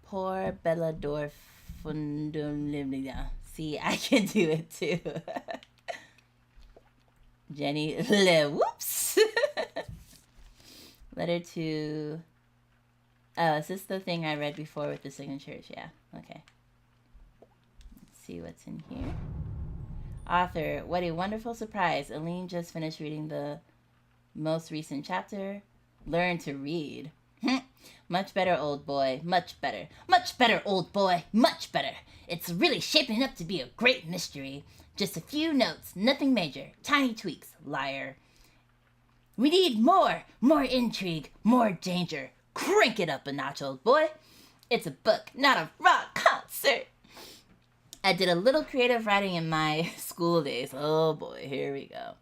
Poor Bellador Fundum. See, I can do it too. Jenny. Whoops. Letter to... Oh, is this the thing I read before with the signatures? Yeah, okay. Let's see what's in here. Author, what a wonderful surprise. Aline just finished reading the most recent chapter. Learn to read. Much better, old boy. Much better. Much better, old boy. Much better. It's really shaping up to be a great mystery. Just a few notes. Nothing major. Tiny tweaks. Liar. We need more. More intrigue. More danger. Crank it up a notch, old boy. It's a book, not a rock concert. I did a little creative writing in my school days. Oh boy, here we go.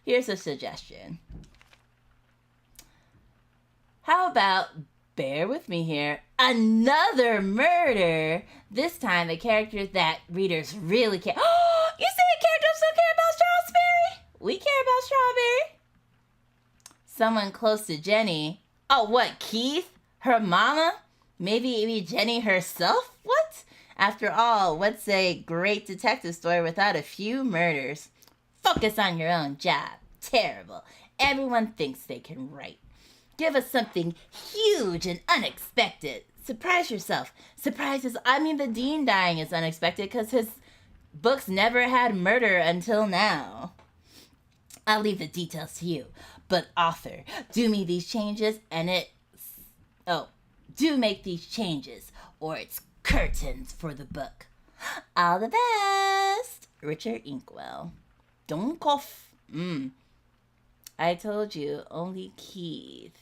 Here's a suggestion. How about, bear with me here, another murder? This time the characters that readers really care. Oh, you say the characters don't care about Strawberry? We care about Strawberry. Someone close to Jenny. Oh, what, Keith? Her mama? Maybe Jenny herself? What? After all, what's a great detective story without a few murders? Focus on your own job. Terrible. Everyone thinks they can write. Give us something huge and unexpected. Surprise yourself. Surprises. I mean, the Dean dying is unexpected because his books never had murder until now. I'll leave the details to you. But author, do me these changes and it's... Oh, do make these changes or it's curtains for the book. All the best. Richard Inkwell. Don't cough. I told you, only Keith.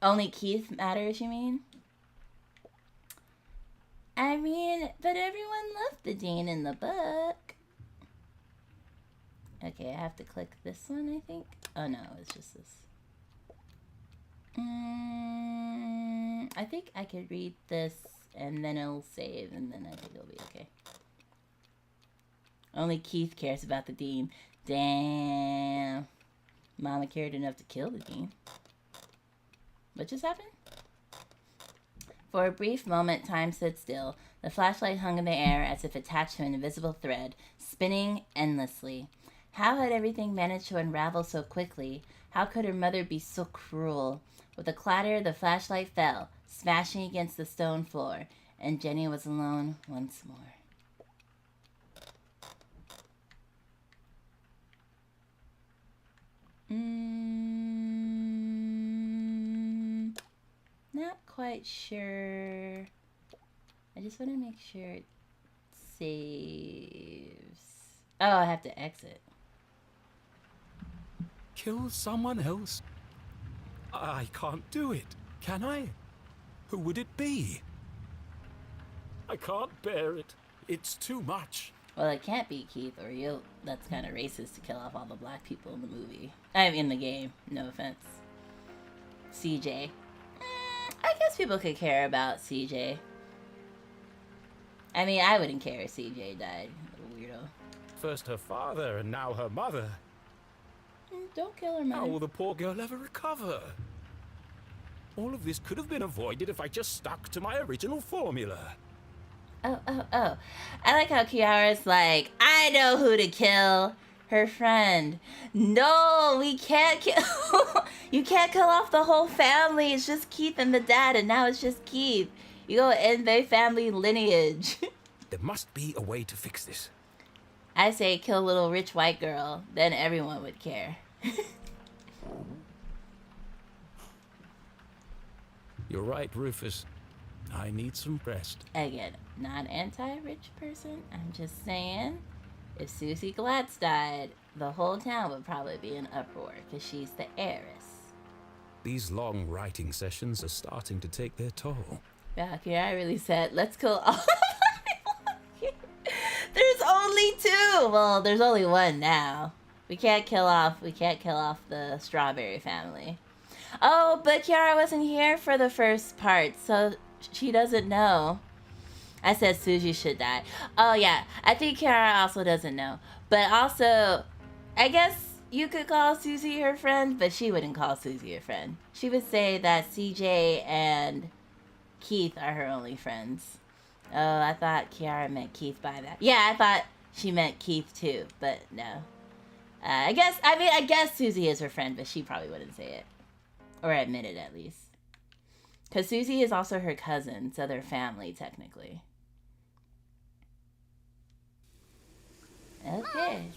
Only Keith matters, you mean? I mean, but everyone loved the Dean in the book. Okay, I have to click this one, I think. Oh no, it's just this. I think I could read this and then it'll save and then I think it'll be okay. Only Keith cares about the Dean. Damn. Mama cared enough to kill the Dean. What just happened? For a brief moment, time stood still. The flashlight hung in the air as if attached to an invisible thread, spinning endlessly. How had everything managed to unravel so quickly? How could her mother be so cruel? With a clatter, the flashlight fell, smashing against the stone floor, and Jenny was alone once more. Not quite sure. I just want to make sure it saves. Oh, I have to exit. Kill someone else? I can't do it, can I? Who would it be? I can't bear it. It's too much. Well, it can't be Keith or you. That's kind of racist to kill off all the black people in the movie. I mean, in the game. No offense. CJ. I guess people could care about CJ. I mean, I wouldn't care if CJ died. Little weirdo. First her father and now her mother. Don't kill her mother. How will the poor girl ever recover? All of this could have been avoided if I just stuck to my original formula. Oh. I like how Kiara's like, I know who to kill. Her friend. No, we can't kill. You can't kill off the whole family. It's just Keith and the dad, and now it's just Keith. You go end their family lineage. There must be a way to fix this. I say kill little rich white girl. Then everyone would care. You're right, Rufus. I need some rest. Again, not anti-rich person. I'm just saying, if Susie Glatz died, the whole town would probably be in uproar because she's the heiress. These long writing sessions are starting to take their toll. Yeah, Kiara really said, let's kill all. There's only two. Well, there's only one now. We can't kill off the Strawberry family. Oh, but Kiara wasn't here for the first part, so she doesn't know. I said Suji should die. Oh yeah, I think Kiara also doesn't know. But also, I guess you could call Susie her friend, but she wouldn't call Susie a friend. She would say that CJ and Keith are her only friends. Oh, I thought Kiara meant Keith by that. Yeah, I thought she meant Keith too, but no. I guess Susie is her friend, but she probably wouldn't say it. Or admit it, at least. Because Susie is also her cousin, so they're family, technically. Okay.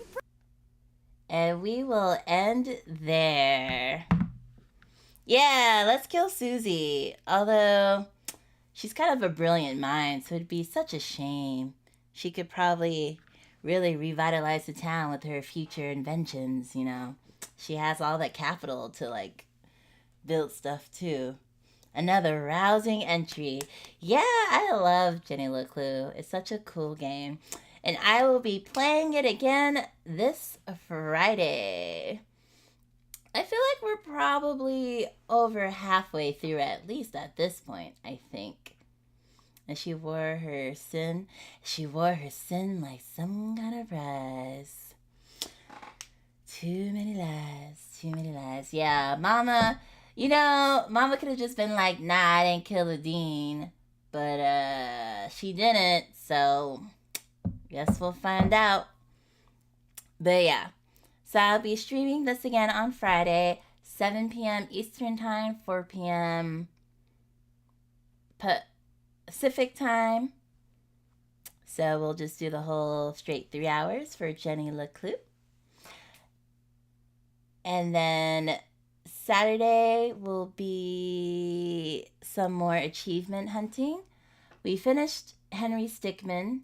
And we will end there. Yeah, let's kill Susie. Although, she's kind of a brilliant mind, so it'd be such a shame. She could probably really revitalize the town with her future inventions, you know. She has all that capital to, like, build stuff, too. Another rousing entry. Yeah, I love Jenny LeClue. It's such a cool game. And I will be playing it again this Friday. I feel like we're probably over halfway through, at least at this point, I think. And she wore her sin like some kind of prize. Too many lies. Yeah, Mama, Mama could have just been like, nah, I didn't kill the dean. But, she didn't, so guess we'll find out. But yeah, so I'll be streaming this again on Friday, 7 p.m. Eastern Time, 4 p.m. Pacific Time. So we'll just do the whole straight 3 hours for Jenny LeClue. And then Saturday will be some more achievement hunting. We finished Henry Stickmin,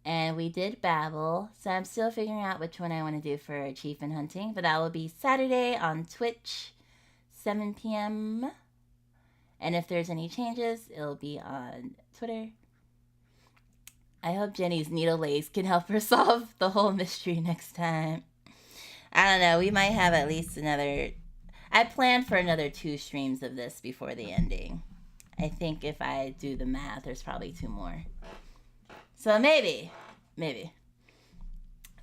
and we did Babel, so I'm still figuring out which one I want to do for achievement hunting. But that will be Saturday on Twitch, 7 p.m. And if there's any changes, it'll be on Twitter. I hope Jenny's needle lace can help her solve the whole mystery next time. I don't know, we might have at least another... I planned for another 2 streams of this before the ending. I think if I do the math, there's probably 2 more. So maybe.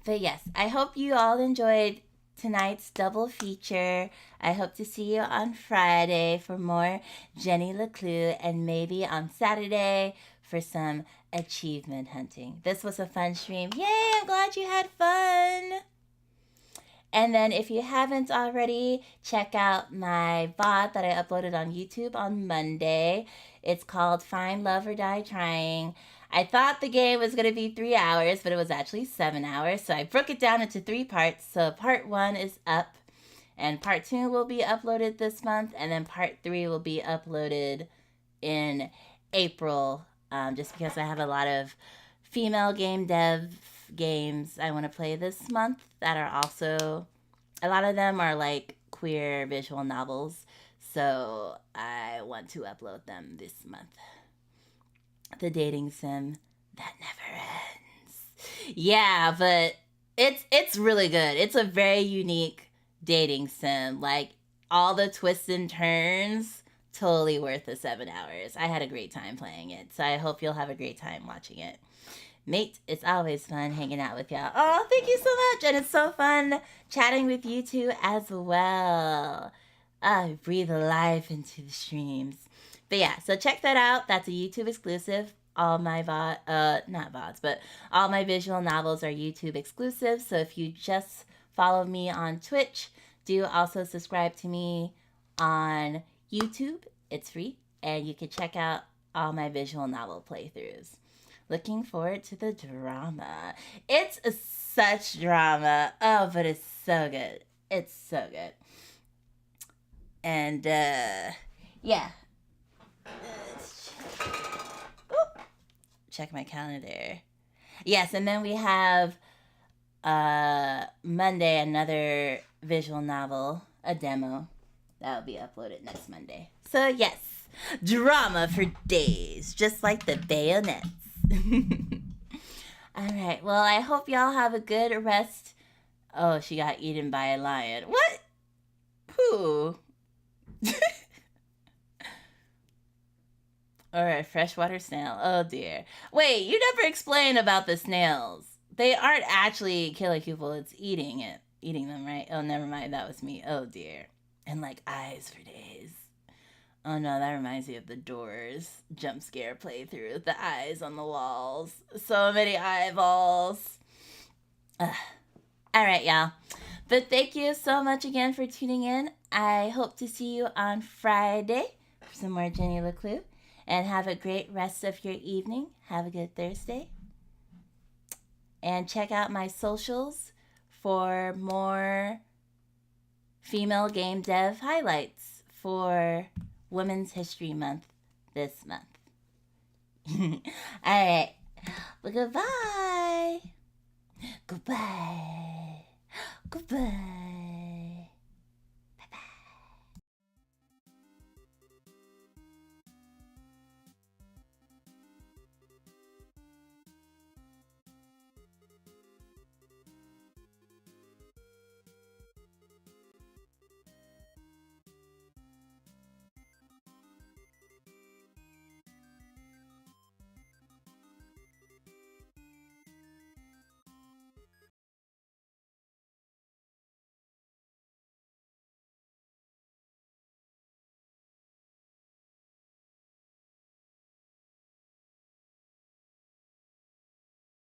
But yes, I hope you all enjoyed tonight's double feature. I hope to see you on Friday for more Jenny LeClue, and maybe on Saturday for some achievement hunting. This was a fun stream. Yay, I'm glad you had fun. And then if you haven't already, check out my VOD that I uploaded on YouTube on Monday. It's called Find Love or Die Trying. I thought the game was going to be 3 hours, but it was actually 7 hours. So I broke it down into 3 parts. So part 1 is up, and part 2 will be uploaded this month, and then part 3 will be uploaded in April, just because I have a lot of female game dev games I want to play this month that are also, a lot of them are like queer visual novels, so I want to upload them this month. The dating sim that never ends. Yeah, but it's really good. It's a very unique dating sim. Like, all the twists and turns, totally worth the 7 hours. I had a great time playing it, so I hope you'll have a great time watching it. Mate, it's always fun hanging out with y'all. Oh, thank you so much. And it's so fun chatting with you two as well. I breathe life into the streams. But yeah, so check that out. That's a YouTube exclusive. All my not VODs, but all my visual novels are YouTube exclusive. So if you just follow me on Twitch, do also subscribe to me on YouTube. It's free. And you can check out all my visual novel playthroughs. Looking forward to the drama. It's such drama. Oh, but it's so good. It's so good. And, yeah. Check my calendar. Yes, and then we have Monday, another visual novel, a demo. That will be uploaded next Monday. So, yes, drama for days, just like the bayonets. All right. Well, I hope y'all have a good rest. Oh, she got eaten by a lion. What? Who? Or a freshwater snail. Oh dear. Wait, you never explained about the snails. They aren't actually killing people, it's eating them, right? Oh, never mind, that was me. Oh dear. And like eyes for days. Oh no, that reminds me of the Doors jump scare playthrough with the eyes on the walls. So many eyeballs. Alright, y'all. But thank you so much again for tuning in. I hope to see you on Friday for some more Jenny LeClue. And have a great rest of your evening. Have a good Thursday. And check out my socials for more female game dev highlights for Women's History Month this month. All right. Well, goodbye. Goodbye. Goodbye.